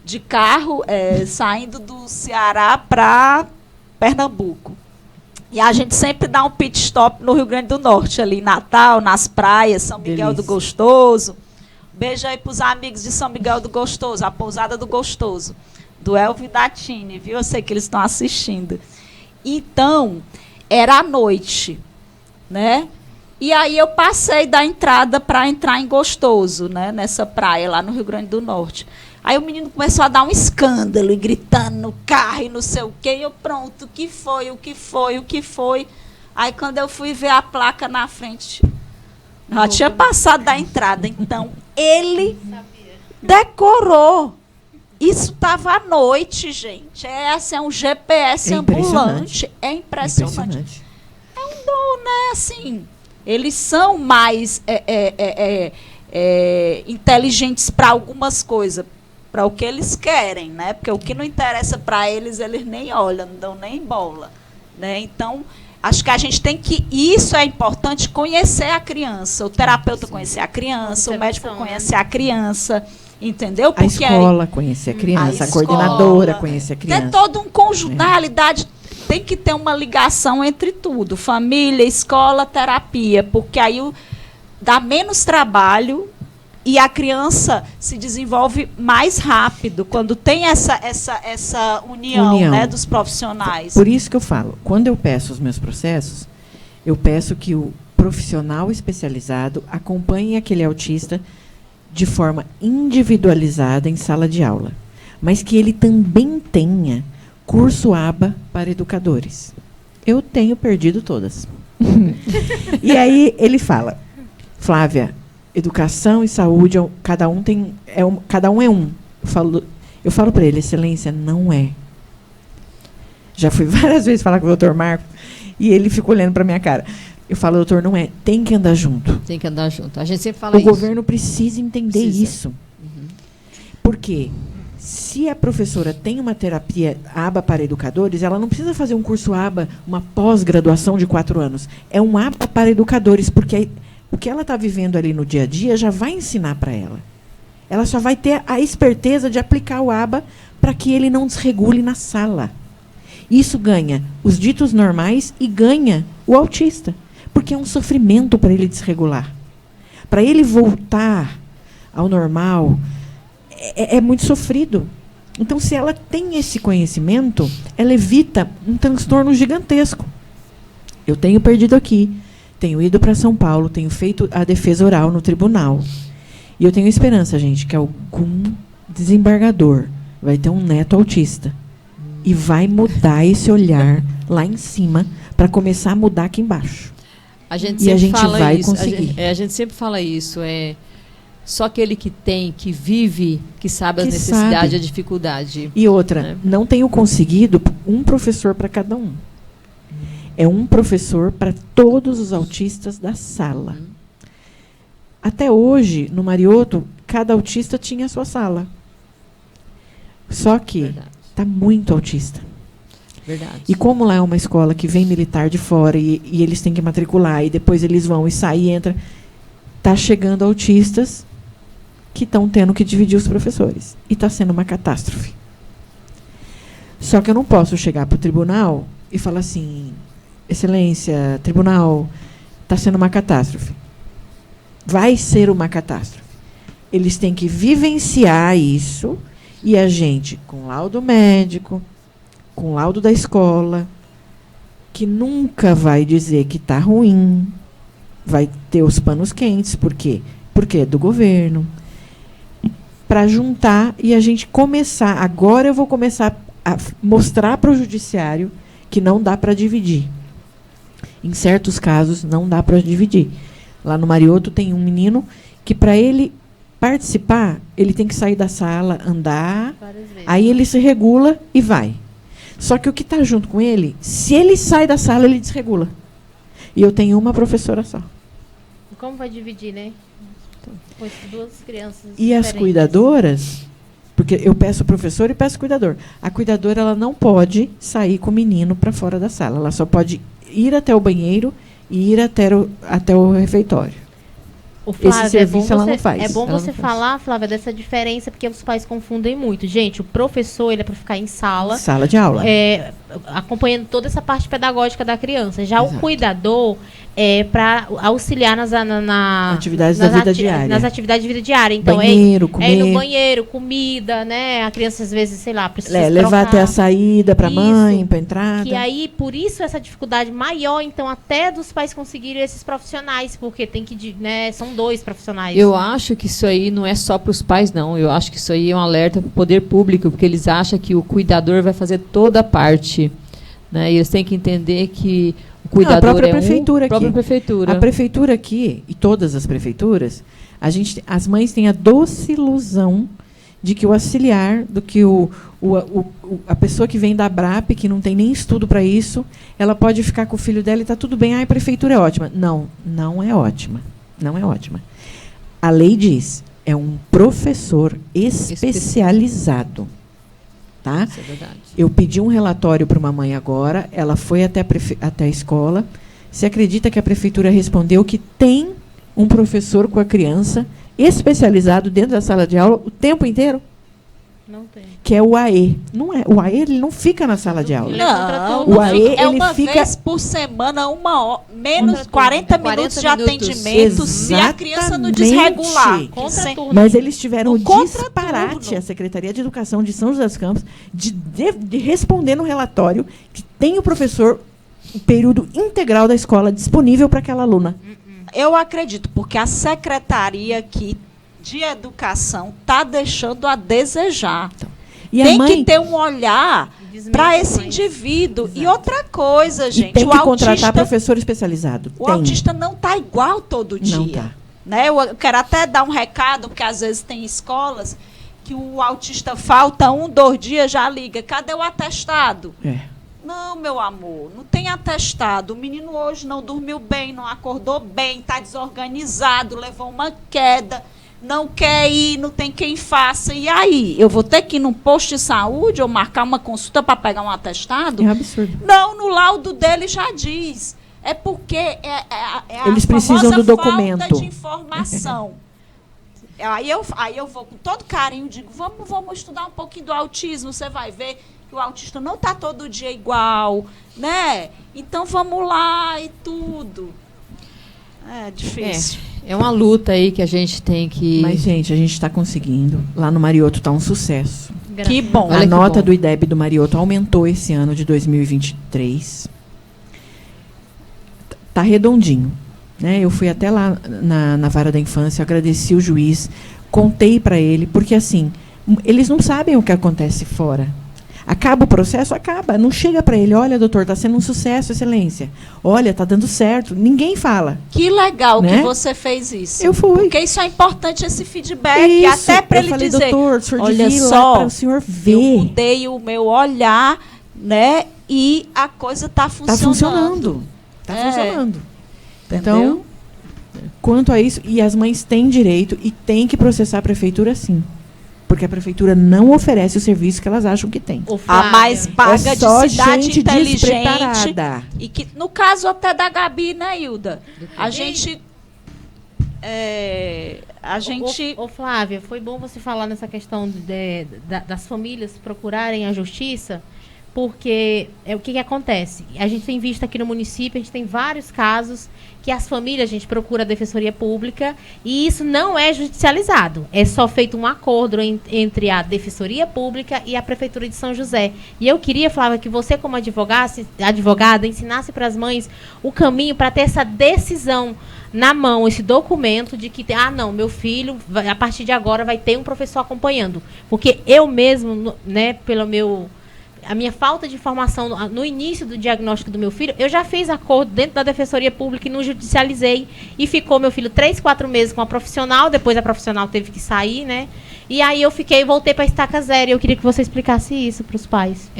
de carro, saindo do Ceará para Pernambuco. E a gente sempre dá um pit stop no Rio Grande do Norte, ali em Natal, nas praias, São Miguel do Gostoso. Beijo aí para os amigos de São Miguel do Gostoso, a pousada do Gostoso, do Elvio e da Tine, viu? Eu sei que eles estão assistindo. Então, era à noite, né? E aí eu passei da entrada para entrar em Gostoso, né? Nessa praia lá no Rio Grande do Norte. Aí o menino começou a dar um escândalo e gritando no carro e não sei o quê. E eu, pronto, o que foi? Aí quando eu fui ver a placa na frente, já tinha passado da entrada. Então, ele decorou. Isso estava à noite, gente. É um GPS ambulante. É impressionante. É um dom, né? Assim, eles são mais inteligentes para algumas coisas, para o que eles querem, né? Porque o que não interessa para eles, eles nem olham, não dão nem bola, né? Então, acho que a gente tem que... Isso é importante, conhecer a criança. O terapeuta conhecer a criança, o médico conhecer a criança... Entendeu? Porque a escola conhecer a criança, a coordenadora conhecer a criança. Tem todo um conjunto. Na realidade, tem que ter uma ligação entre tudo. Família, escola, terapia. Porque aí dá menos trabalho e a criança se desenvolve mais rápido quando tem essa união. Né, dos profissionais. Por isso que eu falo, quando eu peço os meus processos, eu peço que o profissional especializado acompanhe aquele autista de forma individualizada em sala de aula, mas que ele também tenha curso ABA para educadores. Eu tenho perdido todas. E aí ele fala, Flávia, educação e saúde, cada um é um. Eu falo para ele, excelência, não é. Já fui várias vezes falar com o doutor Marco e ele fica olhando para minha cara. Eu falo, doutor, não é. Tem que andar junto. Tem que andar junto. A gente sempre fala O isso. governo precisa entender Precisa. isso. Por quê? Se a professora tem uma terapia ABA para educadores, ela não precisa fazer um curso ABA, uma pós-graduação de 4 anos. É um ABA para educadores, porque o que ela está vivendo ali no dia a dia já vai ensinar para ela. Ela só vai ter a esperteza de aplicar o ABA para que ele não desregule na sala. Isso ganha os ditos normais e ganha o autista, porque é um sofrimento para ele desregular. Para ele voltar ao normal, é muito sofrido. Então, se ela tem esse conhecimento, ela evita um transtorno gigantesco. Eu tenho perdido aqui, tenho ido para São Paulo, tenho feito a defesa oral no tribunal. E eu tenho esperança, gente, que algum desembargador vai ter um neto autista e vai mudar esse olhar lá em cima para começar a mudar aqui embaixo. A gente E sempre a gente fala vai isso. conseguir. A gente sempre fala isso. Só aquele que tem, que vive, que sabe as Que necessidades sabe. e a dificuldade. E outra, Né? não tenho conseguido um professor para cada um. É um professor para todos os autistas da sala. Até hoje, no Marioto, cada autista tinha a sua sala. Só que Verdade. está muito autista. Verdade. E como lá é uma escola que vem militar de fora e eles têm que matricular, e depois eles vão e saem e entram, está chegando autistas que estão tendo que dividir os professores. E está sendo uma catástrofe. Só que eu não posso chegar para o tribunal e falar assim, excelência, tribunal, está sendo uma catástrofe. Vai ser uma catástrofe. Eles têm que vivenciar isso e a gente, com laudo médico, com laudo da escola, que nunca vai dizer que está ruim, vai ter os panos quentes. Por quê? Porque é do governo. Para juntar e a gente começar. Agora eu vou começar a mostrar para o judiciário que não dá para dividir. Em certos casos, não dá para dividir. Lá no Marioto tem um menino que, para ele participar, ele tem que sair da sala, andar, Várias vezes. aí ele se regula e vai. Só que o que está junto com ele, se ele sai da sala, ele desregula. E eu tenho uma professora só. Como vai dividir, né? Com duas crianças E as diferentes. cuidadoras, porque eu peço professor e peço cuidador. A cuidadora, ela não pode sair com o menino para fora da sala. Ela só pode ir até o banheiro e ir até o refeitório. Ô, Flávia, Esse serviço ela não faz. É bom Ela você não faz. falar, Flávia, dessa diferença, porque os pais confundem muito. Gente, o professor, ele é para ficar em sala, Sala de aula. acompanhando toda essa parte pedagógica da criança. Já Exato. o cuidador é para auxiliar nas Atividades da vida diária. Nas atividades de vida diária. Então, Banheiro, é ir no comer. banheiro, comida, né? A criança, às vezes, sei lá, precisa Levar trocar. até a saída para a Isso. mãe, para a entrada. Que aí, por isso, essa dificuldade maior, então, até dos pais conseguirem esses profissionais, porque tem que, né, são 2 profissionais. Eu acho que isso aí não é só para os pais, não. Eu acho que isso aí é um alerta para o poder público, porque eles acham que o cuidador vai fazer toda a parte. Né? E eles têm que entender que o cuidador própria é prefeitura a própria aqui. prefeitura. A prefeitura aqui, e todas as prefeituras, as mães têm a doce ilusão de que o auxiliar, do que a pessoa que vem da BRAP, que não tem nem estudo para isso, ela pode ficar com o filho dela e está tudo bem, a prefeitura é ótima. Não, não é ótima. Não é ótima. A lei diz, é um professor especializado. Tá? Isso é verdade. Eu pedi um relatório para uma mãe agora, ela foi até a escola. Você acredita que a prefeitura respondeu que tem um professor com a criança especializado dentro da sala de aula o tempo inteiro? Não tem. Que é o AE. Não é, o AE ele não fica na sala de aula. Ele é contra Não, tudo. O AE, é ele uma fica- vez por semana, uma hora, menos Contra 40 tudo. minutos de 40 minutos. atendimento se a criança não desregular. Exatamente. Contra Sem- tudo. Mas eles tiveram No o contraturno. disparate, a Secretaria de Educação de São José dos Campos, de responder no relatório que tem o professor, o período integral da escola disponível para aquela aluna. Eu acredito, porque a secretaria aqui de educação está deixando a desejar. E a Tem mãe que ter um olhar para esse indivíduo. E outra coisa, e gente, tem o que contratar autista, professor especializado. o Tem. autista não está igual todo dia. Não tá. Né? Eu quero até dar um recado, porque às vezes tem escolas que o autista falta 1, 2 dias, já liga. Cadê o atestado? Não, meu amor, não tem atestado. O menino hoje não dormiu bem, não acordou bem, está desorganizado, levou uma queda, não quer ir, não tem quem faça. E aí? Eu vou ter que ir num posto de saúde ou marcar uma consulta para pegar um atestado? É um absurdo. Não, no laudo dele já diz. É porque Eles a precisam famosa do documento. falta de informação. Aí eu vou com todo carinho, digo, vamos estudar um pouquinho do autismo, você vai ver que o autista não está todo dia igual, né? Então vamos lá e tudo. É difícil. É uma luta aí que a gente tem que... Mas, gente, a gente está conseguindo. Lá no Marioto está um sucesso. Que bom. A Olha que nota bom. do IDEB do Marioto aumentou esse ano de 2023. Está redondinho. Né? Eu fui até lá na vara da infância, agradeci o juiz, contei para ele, porque assim, eles não sabem o que acontece fora. Acaba o processo? Acaba. Não chega para ele, olha, doutor, está sendo um sucesso, excelência. Olha, está dando certo. Ninguém fala. Que legal, né? Que você fez isso. Eu fui. Porque isso é importante, esse feedback. Isso. Até para Eu ele falei, dizer, doutor, o senhor olha devia ir lá só, para o senhor ver. eu mudei o meu olhar, né? E a coisa está funcionando. Está funcionando. Está funcionando. Entendeu? Então, quanto a isso, e as mães têm direito e têm que processar a prefeitura, sim. Porque a prefeitura não oferece o serviço que elas acham que tem. A mais paga É só de cidade gente inteligente. despreparada. E que, no caso até da Gabi, né, Hilda? A gente... Ô, Flávia, foi bom você falar nessa questão das famílias procurarem a justiça, porque o que acontece? A gente tem visto aqui no município, a gente tem vários casos que as famílias, a gente procura a Defensoria Pública e isso não é judicializado. É só feito um acordo entre a Defensoria Pública e a Prefeitura de São José. E eu queria, Flávia, que você, como advogada, ensinasse para as mães o caminho para ter essa decisão na mão, esse documento de que, não, meu filho, a partir de agora, vai ter um professor acompanhando. Porque eu mesmo, né, a minha falta de informação no início do diagnóstico do meu filho, eu já fiz acordo dentro da Defensoria Pública e não judicializei. E ficou meu filho 3, 4 meses com a profissional, depois a profissional teve que sair, né? E aí eu voltei para a estaca zero. E eu queria que você explicasse isso para os pais.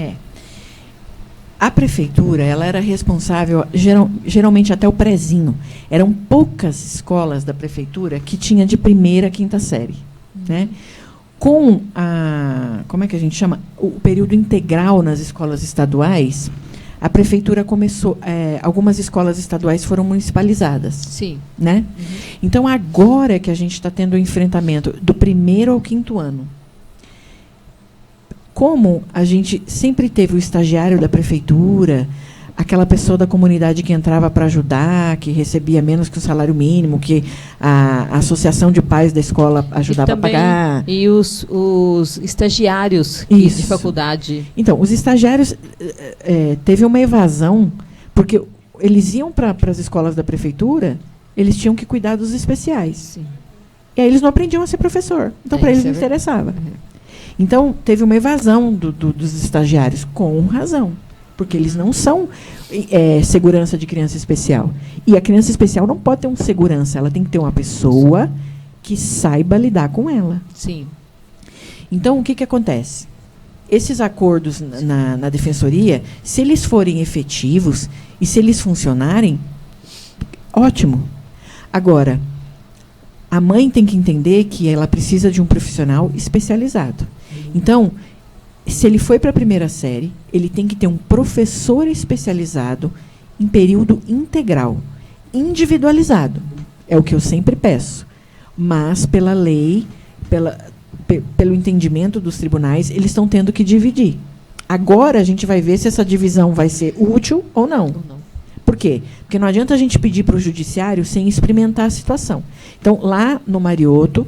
A prefeitura, ela era responsável, geralmente até o prézinho. Eram poucas escolas da prefeitura que tinha de 1ª a 5ª série, né? Com como é que a gente chama? O período integral nas escolas estaduais, a prefeitura começou, algumas escolas estaduais foram municipalizadas. Sim. Né? Então, agora que a gente está tendo o enfrentamento do 1º ao 5º ano, como a gente sempre teve o estagiário da prefeitura, aquela pessoa da comunidade que entrava para ajudar, que recebia menos que o salário mínimo, que a associação de pais da escola ajudava a pagar. E os estagiários Isso. de faculdade. Então, os estagiários teve uma evasão, porque eles iam para as escolas da prefeitura, eles tinham que cuidar dos especiais. Sim. E aí eles não aprendiam a ser professor. Então, para eles não interessava. Então, teve uma evasão dos estagiários, com razão. Porque eles não são segurança de criança especial. E a criança especial não pode ter um segurança, ela tem que ter uma pessoa que saiba lidar com ela. Sim. Então, o que acontece? Esses acordos na defensoria, se eles forem efetivos e se eles funcionarem, ótimo. Agora, a mãe tem que entender que ela precisa de um profissional especializado. Então, se ele foi para a 1ª série, ele tem que ter um professor especializado em período integral, individualizado. É o que eu sempre peço. Mas, pela lei, pelo entendimento dos tribunais, eles estão tendo que dividir. Agora, a gente vai ver se essa divisão vai ser útil ou não. Por quê? Porque não adianta a gente pedir para o judiciário sem experimentar a situação. Então, lá no Marioto,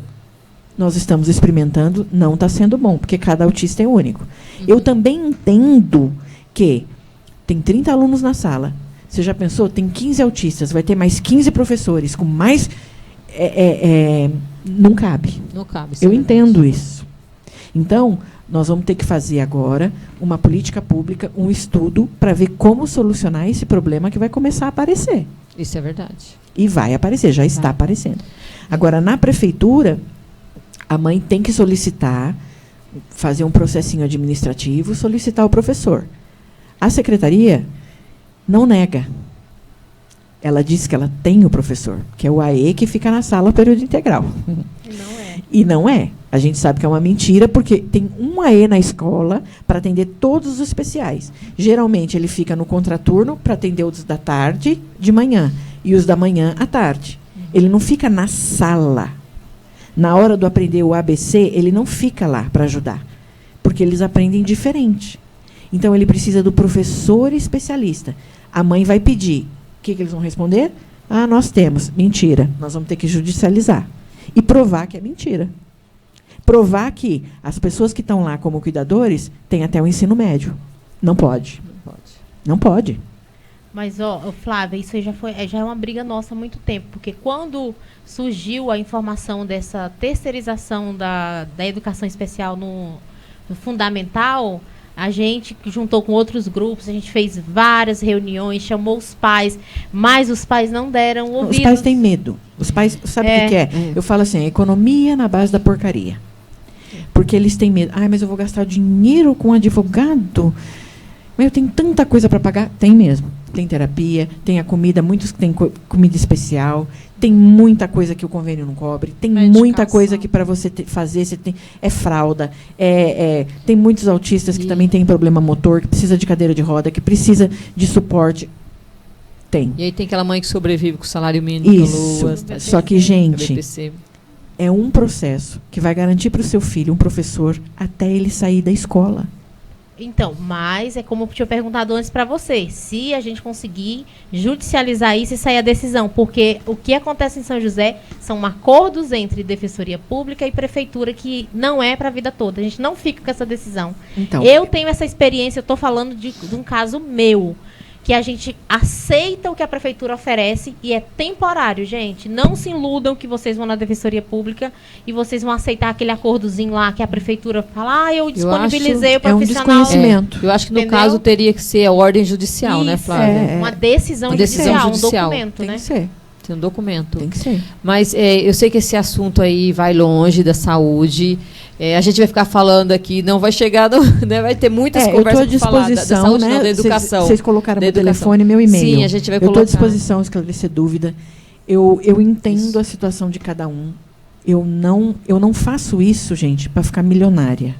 nós estamos experimentando, não está sendo bom, porque cada autista é único. Eu também entendo que tem 30 alunos na sala. Você já pensou? Tem 15 autistas, vai ter mais 15 professores, com mais... não cabe. Não cabe. Eu entendo isso. Então, nós vamos ter que fazer agora uma política pública, um estudo, para ver como solucionar esse problema que vai começar a aparecer. Isso é verdade. E vai aparecer, já está aparecendo. Agora, na prefeitura... A mãe tem que solicitar, fazer um processinho administrativo, solicitar o professor. A secretaria não nega. Ela diz que ela tem o professor, que é o AE que fica na sala período integral. Não é. E não é. A gente sabe que é uma mentira, porque tem um AE na escola para atender todos os especiais. Geralmente, ele fica no contraturno para atender os da tarde, de manhã, e os da manhã, à tarde. Ele não fica na sala. Na hora do aprender o ABC, ele não fica lá para ajudar, porque eles aprendem diferente. Então, ele precisa do professor especialista. A mãe vai pedir. O que eles vão responder? Ah, nós temos. Mentira. Nós vamos ter que judicializar. E provar que é mentira. Provar que as pessoas que estão lá como cuidadores têm até o ensino médio. Não pode. Não pode. Mas, Flávia, isso aí já é uma briga nossa há muito tempo, porque quando surgiu a informação dessa terceirização da educação especial no fundamental, a gente juntou com outros grupos, a gente fez várias reuniões, chamou os pais, mas os pais não deram ouvidos. Os pais têm medo. Os pais, sabe o que é? Eu falo assim, a economia na base da porcaria. Porque eles têm medo. Mas eu vou gastar dinheiro com advogado? Mas eu tenho tanta coisa para pagar. Tem mesmo. Tem terapia, tem a comida, muitos que têm comida especial, tem muita coisa que o convênio não cobre, tem muita coisa que para você fazer, você tem, é fralda, tem muitos autistas que também têm problema motor, que precisa de cadeira de roda, que precisa de suporte. Tem. E aí tem aquela mãe que sobrevive com o salário mínimo. Isso. Só que, gente, é um processo que vai garantir para o seu filho um professor até ele sair da escola. Então, mas é como eu tinha perguntado antes para você, se a gente conseguir judicializar isso e sair a decisão, porque o que acontece em São José são acordos entre Defensoria Pública e Prefeitura que não é para a vida toda, a gente não fica com essa decisão. Então, eu tenho essa experiência, eu estou falando de um caso meu, que a gente aceita o que a Prefeitura oferece e é temporário, gente. Não se iludam que vocês vão na Defensoria Pública e vocês vão aceitar aquele acordozinho lá que a Prefeitura fala, eu disponibilizei o profissional. É um desconhecimento. Eu acho que no caso teria que ser a ordem judicial, né, Flávia? Uma decisão judicial, um documento, tem né? Que ser. Tem um documento. Tem que ser. Mas eu sei que esse assunto aí vai longe da saúde. A gente vai ficar falando aqui, não vai chegar, né, vai ter muitas conversas para falar da saúde, né? não, da educação. Vocês colocaram meu telefone e meu e-mail. Sim, a gente vai colocar. Eu estou à disposição, esclarecer dúvida. Eu entendo a situação de cada um. Eu não faço isso, gente, para ficar milionária.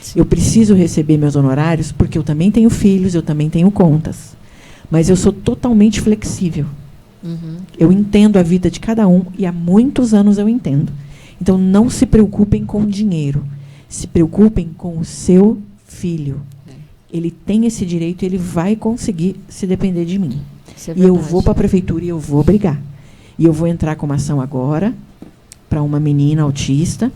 Sim. Eu preciso receber meus honorários, porque eu também tenho filhos, eu também tenho contas. Mas eu sou totalmente flexível. Uhum. Eu entendo a vida de cada um e há muitos anos eu entendo. Então, não se preocupem com dinheiro. Se preocupem com o seu filho. Ele tem esse direito e ele vai conseguir se depender de mim. Isso é e eu vou para a prefeitura e eu vou brigar. E eu vou entrar com uma ação agora para uma menina autista.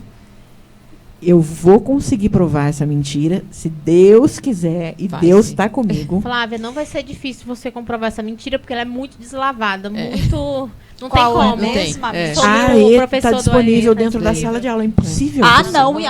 Eu vou conseguir provar essa mentira, se Deus quiser, e Deus está comigo. Flávia, não vai ser difícil você comprovar essa mentira, porque ela é muito deslavada, muito... Não tem como. Está disponível dentro da sala de aula. É impossível. Não. E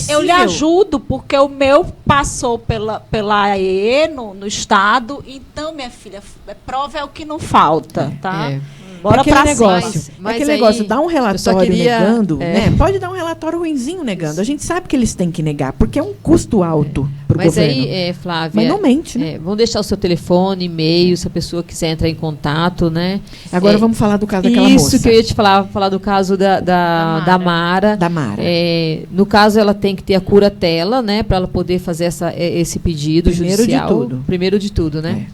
eu lhe ajudo, porque o meu passou pela AE no estado. Então, minha filha, prova é o que não falta, tá? Bora para negócio. Aquele negócio, dá um relatório negando, né? Pode dar um relatório ruinzinho negando. A gente sabe que eles têm que negar, porque é um custo alto para o governo. Mas aí, Flávia... Mas não mente, né? Vamos deixar o seu telefone, e-mail, se a pessoa quiser entrar em contato, né? Agora vamos falar do caso daquela moça. Isso que eu ia te falar do caso da Mara. Da Mara. No caso, ela tem que ter a curatela, né? Para ela poder fazer esse pedido judicial. Primeiro de tudo, né?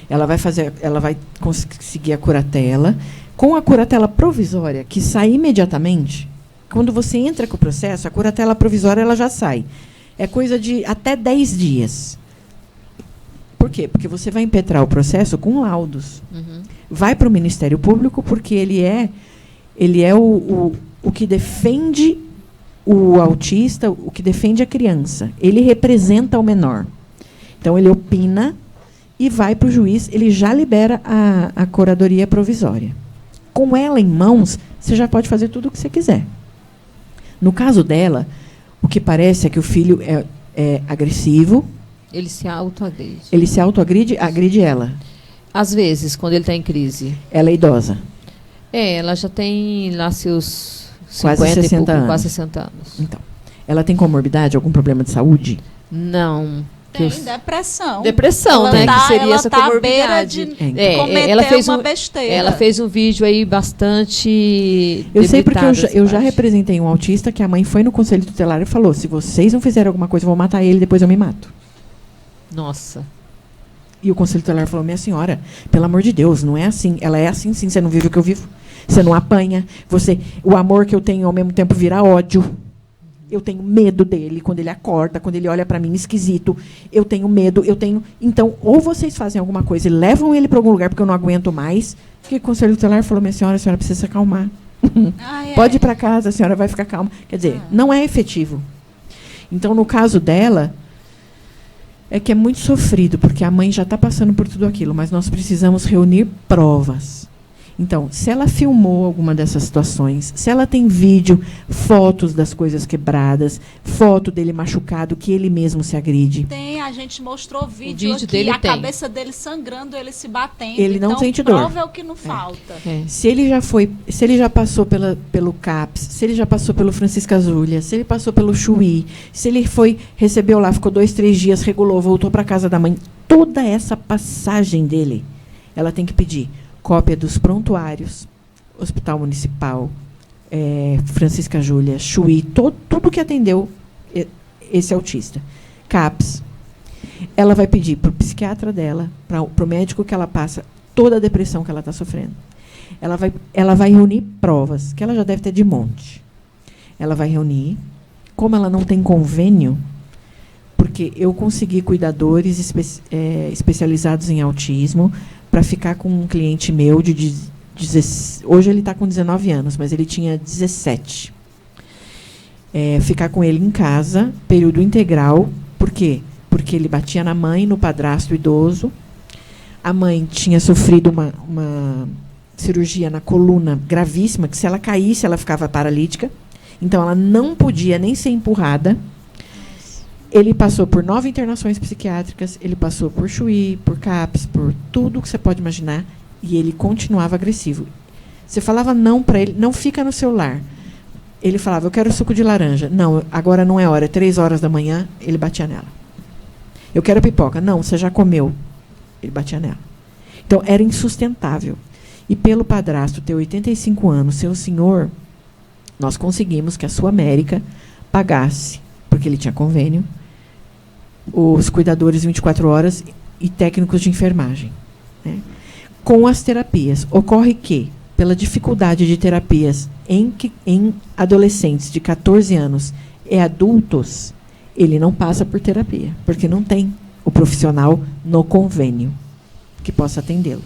Ela vai conseguir a curatela. Com a curatela provisória, que sai imediatamente, quando você entra com o processo, a curatela provisória ela já sai. É coisa de até 10 dias. Por quê? Porque você vai impetrar o processo com laudos. Uhum. Vai para o Ministério Público, porque ele é o que defende o autista, o que defende a criança. Ele representa o menor. Então, ele opina e vai para o juiz, ele já libera a curadoria provisória. Com ela em mãos, você já pode fazer tudo o que você quiser. No caso dela, o que parece é que o filho é agressivo. Ele se autoagride. Ele se autoagride, agride ela. Às vezes, quando ele está em crise. Ela é idosa. Ela já tem lá seus Quase 50 e 60 pouco, anos. quase 60 anos. Então, ela tem comorbidade, algum problema de saúde? Não. Tem Que eu- depressão. Depressão, Ela né? tá- que seria ela essa tá à beira comorbidade. de É, ela fez uma um, besteira. ela fez um vídeo aí bastante. Eu sei porque debilitada, eu essa já parte. representei um autista que a mãe foi no conselho tutelar e falou: se vocês não fizerem alguma coisa, eu vou matar ele, depois eu me mato. Nossa. E o conselho tutelar falou: minha senhora, pelo amor de Deus, não é assim. Ela é assim, sim. Você não vive o que eu vivo. Você não apanha. O amor que eu tenho ao mesmo tempo vira ódio. Eu tenho medo dele quando ele acorda, quando ele olha para mim esquisito. Eu tenho medo, Então, ou vocês fazem alguma coisa e levam ele para algum lugar porque eu não aguento mais. Porque o conselho tutelar falou: minha senhora, a senhora precisa se acalmar. Pode ir para casa, a senhora vai ficar calma. Quer dizer, não é efetivo. Então, no caso dela, é que é muito sofrido, porque a mãe já está passando por tudo aquilo, mas nós precisamos reunir provas. Então, se ela filmou alguma dessas situações, se ela tem vídeo, fotos das coisas quebradas, foto dele machucado, que ele mesmo se agride. Tem, a gente mostrou vídeo vídeo aqui, dele a tem. cabeça dele sangrando, ele se batendo. Ele não então, sente dor. prova é o que não falta. É. Se ele já passou pelo CAPS, se ele já passou pelo Francisca Zulia, se ele passou pelo Chuí, se ele recebeu lá, ficou 2, 3 dias, regulou, voltou para casa da mãe, toda essa passagem dele, ela tem que pedir cópia dos prontuários, Hospital Municipal, Francisca Júlia, Chuí, tudo que atendeu esse autista. CAPS. Ela vai pedir para o psiquiatra dela, para o médico que ela passa, toda a depressão que ela está sofrendo. Ela vai reunir provas, que ela já deve ter de monte. Ela vai reunir, como ela não tem convênio, porque eu consegui cuidadores especializados em autismo para ficar com um cliente meu hoje ele está com 19 anos, mas ele tinha 17. Ficar com ele em casa, período integral. Por quê? Porque ele batia na mãe, no padrasto idoso. A mãe tinha sofrido uma cirurgia na coluna gravíssima, que se ela caísse, ela ficava paralítica. Então, ela não podia nem ser empurrada. Ele passou por 9 internações psiquiátricas, ele passou por Chuí, por CAPS, por tudo que você pode imaginar, e ele continuava agressivo. Você falava não para ele, não fica no celular. Ele falava: eu quero suco de laranja. Não, agora não é hora, é 3 horas da manhã, ele batia nela. Eu quero pipoca. Não, você já comeu. Ele batia nela. Então, era insustentável. E pelo padrasto ter 85 anos, ser o senhor, nós conseguimos que a Sul América pagasse, porque ele tinha convênio, os cuidadores 24 horas e técnicos de enfermagem. Né? Com as terapias. Ocorre que, pela dificuldade de terapias em adolescentes de 14 anos e adultos, ele não passa por terapia, porque não tem o profissional no convênio que possa atendê-lo.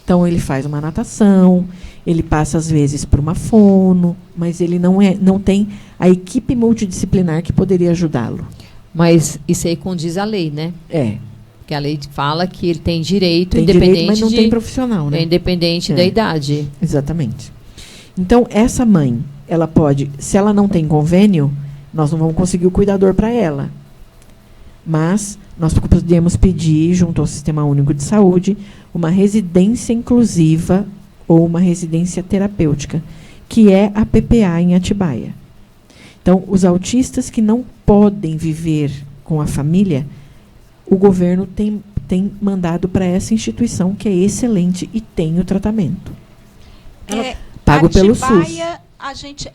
Então, ele faz uma natação, ele passa, às vezes, por uma fono, mas ele não tem a equipe multidisciplinar que poderia ajudá-lo. Mas isso aí condiz a lei, né? Porque a lei fala que ele tem direito, independente mas não tem profissional, né? Independente da idade. Exatamente. Então, essa mãe, ela pode, se ela não tem convênio, nós não vamos conseguir o cuidador para ela. Mas nós podemos pedir, junto ao Sistema Único de Saúde, uma residência inclusiva ou uma residência terapêutica, que é a PPA em Atibaia. Então, os autistas que não podem viver com a família, o governo tem mandado para essa instituição, que é excelente e tem o tratamento. Pago pelo SUS. Atibaia, a gente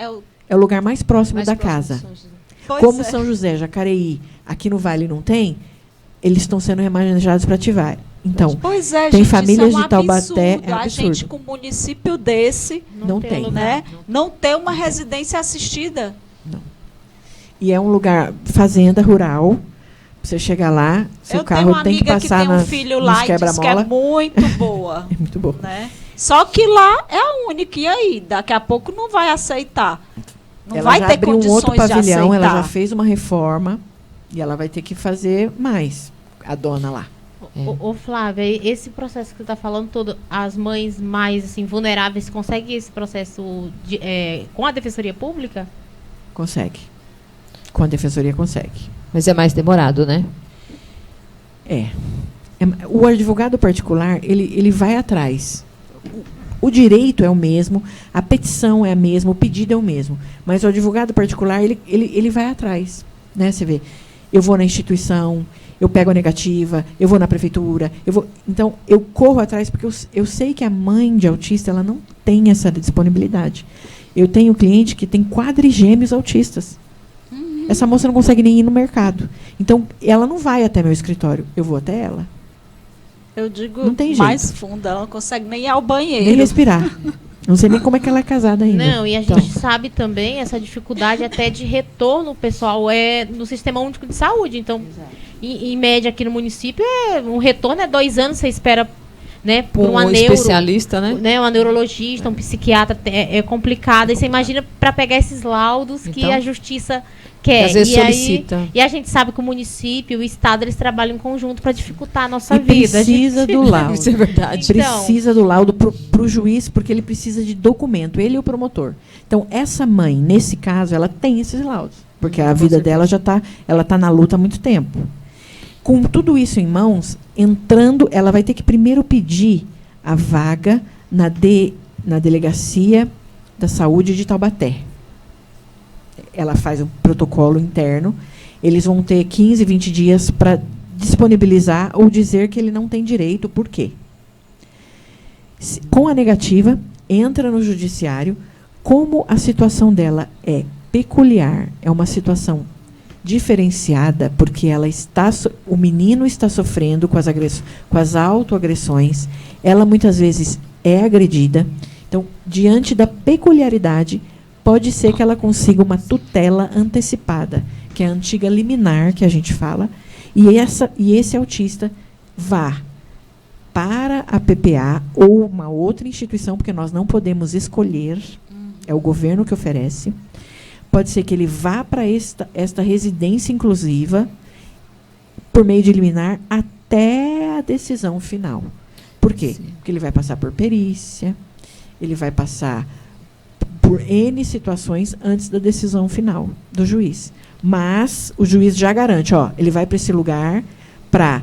É o lugar mais próximo Mais da próximo casa. de São José. Pois Como é. São José, Jacareí, aqui no Vale não tem, eles estão sendo remanejados para Atibaia. Então, Pois é, tem gente, famílias isso é um de Taubaté, absurdo. é um A gente, absurdo. com um município desse, Não tem. lugar, né, não não ter uma residência assistida. E é um lugar, fazenda rural. Você chega lá, seu Eu tenho carro uma tem que amiga que passar tem um filho nos lá e diz que é quebra-mola. muito boa. É muito bom. Né? Só que lá é a única. E aí? Daqui a pouco não vai aceitar. Não Ela vai já ter abriu condições um outro de pavilhão, aceitar. ela já fez uma reforma e ela vai ter que fazer mais, a dona lá. Ô, Flávia, esse processo que você está falando todo, as mães mais assim, vulneráveis conseguem esse processo com a Defensoria Pública? Consegue. Com a defensoria consegue. Mas é mais demorado, né? O advogado particular, ele vai atrás. O direito é o mesmo, a petição é a mesma, o pedido é o mesmo. Mas o advogado particular, ele vai atrás. Né? Você vê, eu vou na instituição, eu pego a negativa, eu vou na prefeitura, então, eu corro atrás, porque eu sei que a mãe de autista ela não tem essa disponibilidade. Eu tenho cliente que tem quadrigêmeos autistas. Essa moça não consegue nem ir no mercado. Então, ela não vai até meu escritório, eu vou até ela. Eu digo Não tem mais jeito. fundo, ela não consegue nem ir ao banheiro. Nem respirar. Não sei nem como é que ela é casada ainda. Não, e a Então, gente sabe também essa dificuldade até de retorno, pessoal, no Sistema Único de Saúde. Então, em média aqui no município, um retorno é 2 anos, você espera, né, por uma especialista, né? Uma neurologista, um psiquiatra, é complicado. E você imagina para pegar esses laudos que Então, a justiça quer. Às vezes e solicita. E a gente sabe que o município e o estado, eles trabalham em conjunto para dificultar a nossa e vida. precisa do laudo. Isso é verdade. Então- Precisa do laudo para o juiz, porque ele precisa de documento, ele e o promotor. Então, essa mãe, nesse caso, ela tem esses laudos. Porque a vida dela ela está na luta há muito tempo. Com tudo isso em mãos, ela vai ter que primeiro pedir a vaga na Delegacia da Saúde de Taubaté. Ela faz um protocolo interno. Eles vão ter 15, 20 dias para disponibilizar ou dizer que ele não tem direito. Por quê? Com a negativa, entra no judiciário. Como a situação dela é peculiar, é uma situação diferenciada, porque o menino está sofrendo com as autoagressões, ela muitas vezes é agredida. Então, diante da peculiaridade, pode ser que ela consiga uma tutela antecipada, que é a antiga liminar que a gente fala, e esse autista vá para a PPA ou uma outra instituição, porque nós não podemos escolher, é o governo que oferece. Pode ser que ele vá para esta residência inclusiva, por meio de liminar, até a decisão final. Por quê? Sim. Porque ele vai passar por perícia, ele vai passar por N situações antes da decisão final do juiz. Mas o juiz já garante, ele vai para esse lugar para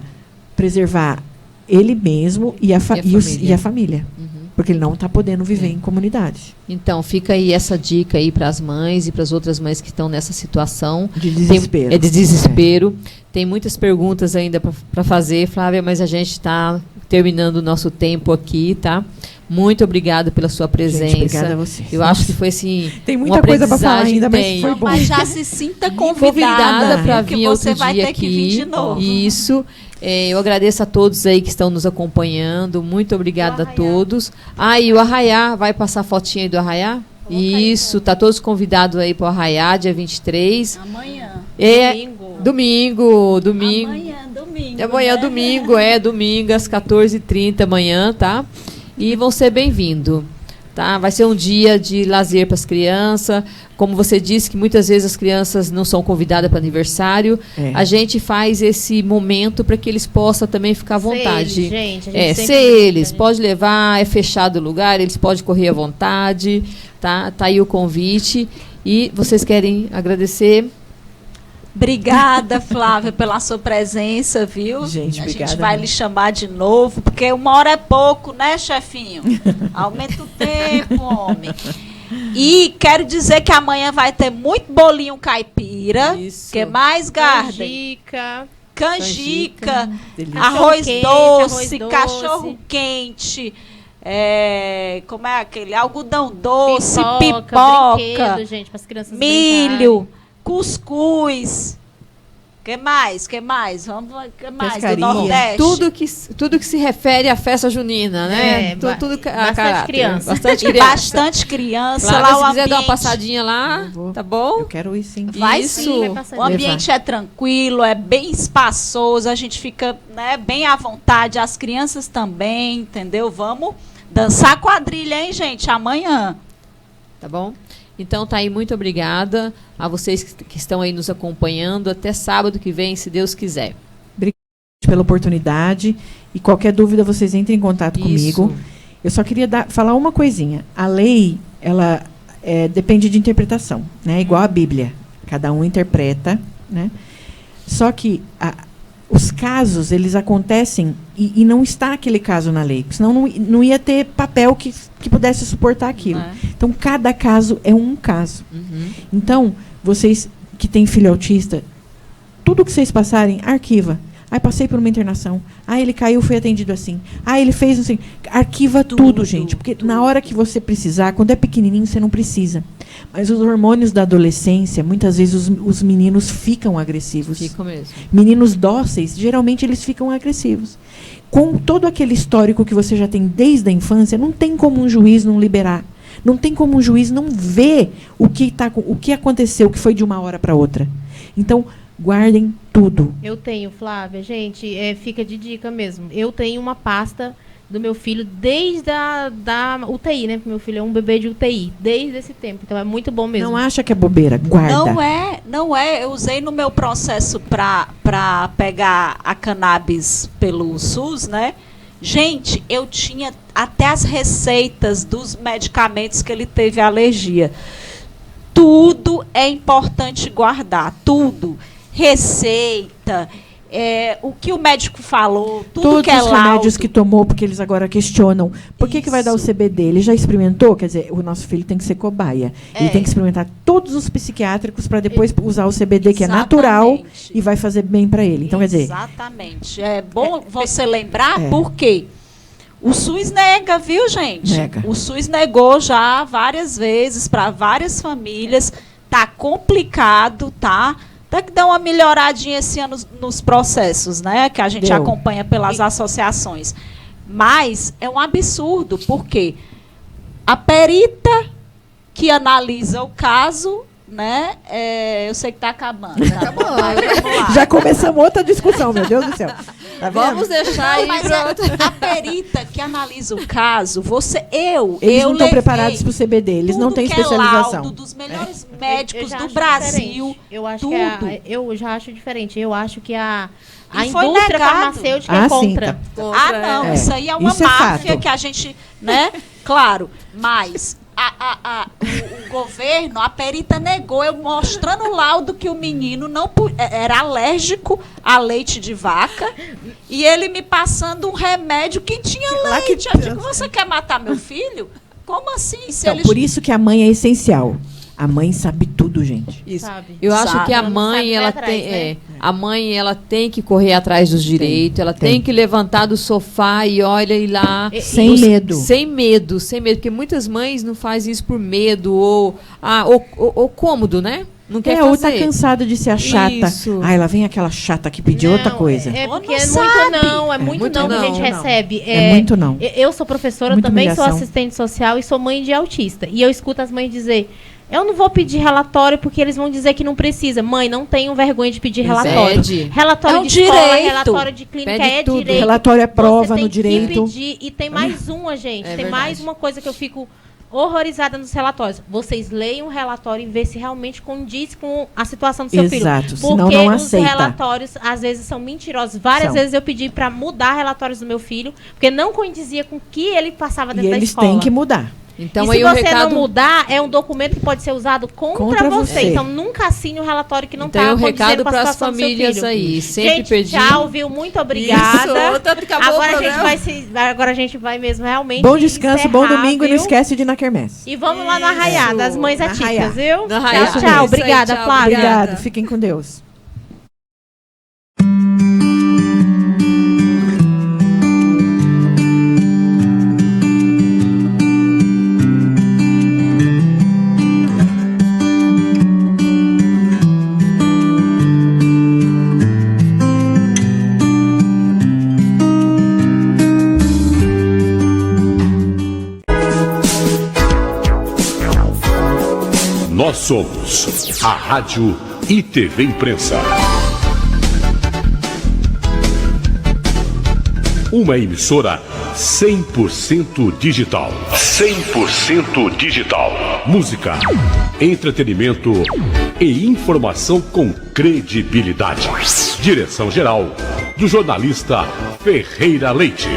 preservar ele mesmo e a família. Uhum. Porque ele não está podendo viver em comunidade. Então, fica aí essa dica aí para as mães e para as outras mães que estão nessa situação. De desespero. De desespero. Tem muitas perguntas ainda para fazer, Flávia, mas a gente está terminando o nosso tempo aqui, tá? Muito obrigada pela sua presença. Gente, obrigada a você. Eu acho que foi assim. Tem muita coisa para falar ainda, mas foi bom. Mas já se sinta Convidada para porque vir você outro vai dia ter aqui. que vir de novo. Isso. Eu agradeço a todos aí que estão nos acompanhando. Muito obrigada a todos. E o Arraiá, vai passar a fotinha aí do Arraiá? Isso, tá todos convidados aí para o Arraiá, dia 23. Amanhã. Domingo. Amanhã, domingo. Domingo, às 14h30 amanhã, tá? E vão ser bem-vindos. Tá? Vai ser um dia de lazer para as crianças. Como você disse, que muitas vezes as crianças não são convidadas para aniversário. A gente faz esse momento para que eles possam também ficar à vontade. Eles, gente, a gente sempre ser eles. diz, né? Pode levar, é fechado o lugar, eles podem correr à vontade. Tá aí o convite. E vocês querem agradecer? Obrigada, Flávia, pela sua presença, viu? Gente, a obrigada. gente vai lhe chamar de novo, porque 1 hora é pouco, né, chefinho? Aumenta o tempo, homem. E quero dizer que amanhã vai ter muito bolinho caipira. Isso. Que mais, Garden? Canjica. Delícia. Arroz Quente, doce, arroz doce. cachorro quente. Como é aquele? Algodão doce, Brinquedo, pipoca, gente, para as crianças milho, cuscuz. Que mais? Que mais? Vamos que mais? Do Pescaria. Nordeste. Tudo que se refere à festa junina, né? Tudo a bastante caráter. criança. Bastante E criança. bastante criança Flávia, lá, se o quiser dar uma ambiente. passadinha lá, Eu vou. tá bom? Eu quero ir sim. Vai Isso. sim. Vai passar O ambiente é tranquilo, é bem espaçoso, a gente fica, né, bem à vontade, as crianças também, entendeu? Vamos dançar quadrilha, hein, gente? Amanhã. Tá bom? Então tá aí, muito obrigada a vocês que estão aí nos acompanhando. Até sábado que vem, se Deus quiser. Pela oportunidade. E qualquer dúvida, vocês entrem em contato comigo. Eu só queria falar uma coisinha. A lei, ela depende de interpretação, né? Igual a Bíblia. Cada um interpreta, né? Só que os casos, eles acontecem e não está aquele caso na lei. Senão não ia ter papel que pudesse suportar aquilo. Então, cada caso é um caso. Então, vocês que têm filho autista, tudo que vocês passarem, arquiva. Passei por uma internação. Ele caiu, foi atendido assim. Ele fez assim. Arquiva tudo, gente. Porque na hora que você precisar, quando é pequenininho, você não precisa. Mas os hormônios da adolescência, muitas vezes os meninos ficam agressivos. Ficam mesmo. Meninos dóceis, geralmente eles ficam agressivos. Com todo aquele histórico que você já tem desde a infância, não tem como um juiz não liberar. Não tem como um juiz não ver o que aconteceu, que foi de uma hora para outra. Então, guardem tudo. Eu tenho, Flávia, gente, fica de dica mesmo. Eu tenho uma pasta do meu filho desde da UTI, né? Porque meu filho é um bebê de UTI, desde esse tempo. Então é muito bom mesmo. Não acha que é bobeira, guarda. Não é. Eu usei no meu processo para pegar a cannabis pelo SUS, né? Gente, eu tinha até as receitas dos medicamentos que ele teve alergia. Tudo é importante guardar, tudo. Receita, o que o médico falou, tudo todos que é os laudo. remédios que tomou, porque eles agora questionam. Por que vai dar o CBD? Ele já experimentou? Quer dizer, o nosso filho tem que ser cobaia. Ele tem que experimentar todos os psiquiátricos para depois usar o CBD, que é natural, e vai fazer bem para ele. Então, quer dizer... Exatamente. É bom você lembrar, porque o SUS nega, viu, gente? Nega. O SUS negou já várias vezes para várias famílias. Tá complicado, tá? Tem que dar uma melhoradinha esse ano nos processos, né? Que a gente acompanha pelas associações. Mas é um absurdo, porque a perita que analisa o caso, né? Eu sei que está acabando. Tá bom, vamos lá. Já começamos outra discussão, meu Deus do céu. Tá vendo? Vamos deixar aí a perita que analisa o caso, eles não estão preparados para o CBD, eles não têm especialização. Laudo dos melhores médicos do Brasil. Eu acho tudo. eu já acho diferente. Eu acho que a foi indústria negado. farmacêutica é contra. Sim, Não, isso aí é uma máfia que a gente, né? Claro, mas o governo, a perita negou, eu mostrando o laudo que o menino não era alérgico a leite de vaca e ele me passando um remédio que tinha leite. Eu digo, você quer matar meu filho? Como assim? Então, por isso que a mãe é essencial. A mãe sabe tudo, gente. Isso. Sabe. Eu acho que a Ela não mãe, sabe ela atrás, tem, né? a mãe, ela tem que correr atrás dos direitos, ela tem que levantar do sofá e olha e lá sem medo. Sem medo, porque muitas mães não fazem isso por medo ou cômodo, né? Não quer ou fazer. tá cansada de ser a chata. Isso. Lá vem aquela chata que pediu outra coisa. Porque não muito não que a gente recebe. É muito não. Eu sou professora, Muita também humilhação. sou assistente social e sou mãe de autista. E eu escuto as mães dizer: eu não vou pedir relatório porque eles vão dizer que não precisa. Mãe, não tenham vergonha de pedir relatório. Pede. Relatório É um de escola, direito. relatório de clínica Pede é tudo. direito. Relatório é prova Você no tem direito. que pedir. E tem mais uma, gente. É tem verdade. mais uma coisa que eu fico horrorizada nos relatórios. Vocês leiam o relatório e vê se realmente condiz com a situação do seu filho. Exato, Porque senão não os aceita. relatórios, às vezes, são mentirosos. Várias vezes eu pedi para mudar relatórios do meu filho, porque não condizia com o que ele passava E dentro da eles escola. têm que mudar. Então e aí se o você recado não mudar, é um documento que pode ser usado contra você. Então nunca assine o relatório que não então está é o condizendo recado com a para as situação do seu famílias filho. aí, sempre Gente, pedir. tchau, viu? Muito obrigada. Isso, tanto acabou o agora a gente vai mesmo realmente Bom descanso, bom encerrar, domingo e não viu? esquece de ir na quermesse. E vamos lá no Arraiá, das mães Na atípicas, Arraiá. viu? No Arraiá. Tchau, Isso tchau. aí, Obrigada, tchau, Flávia. Obrigado, fiquem com Deus. Nós somos a Rádio e TV Imprensa. Uma emissora 100% digital. 100% digital. Música, entretenimento e informação com credibilidade. Direção-geral do jornalista Ferreira Leite.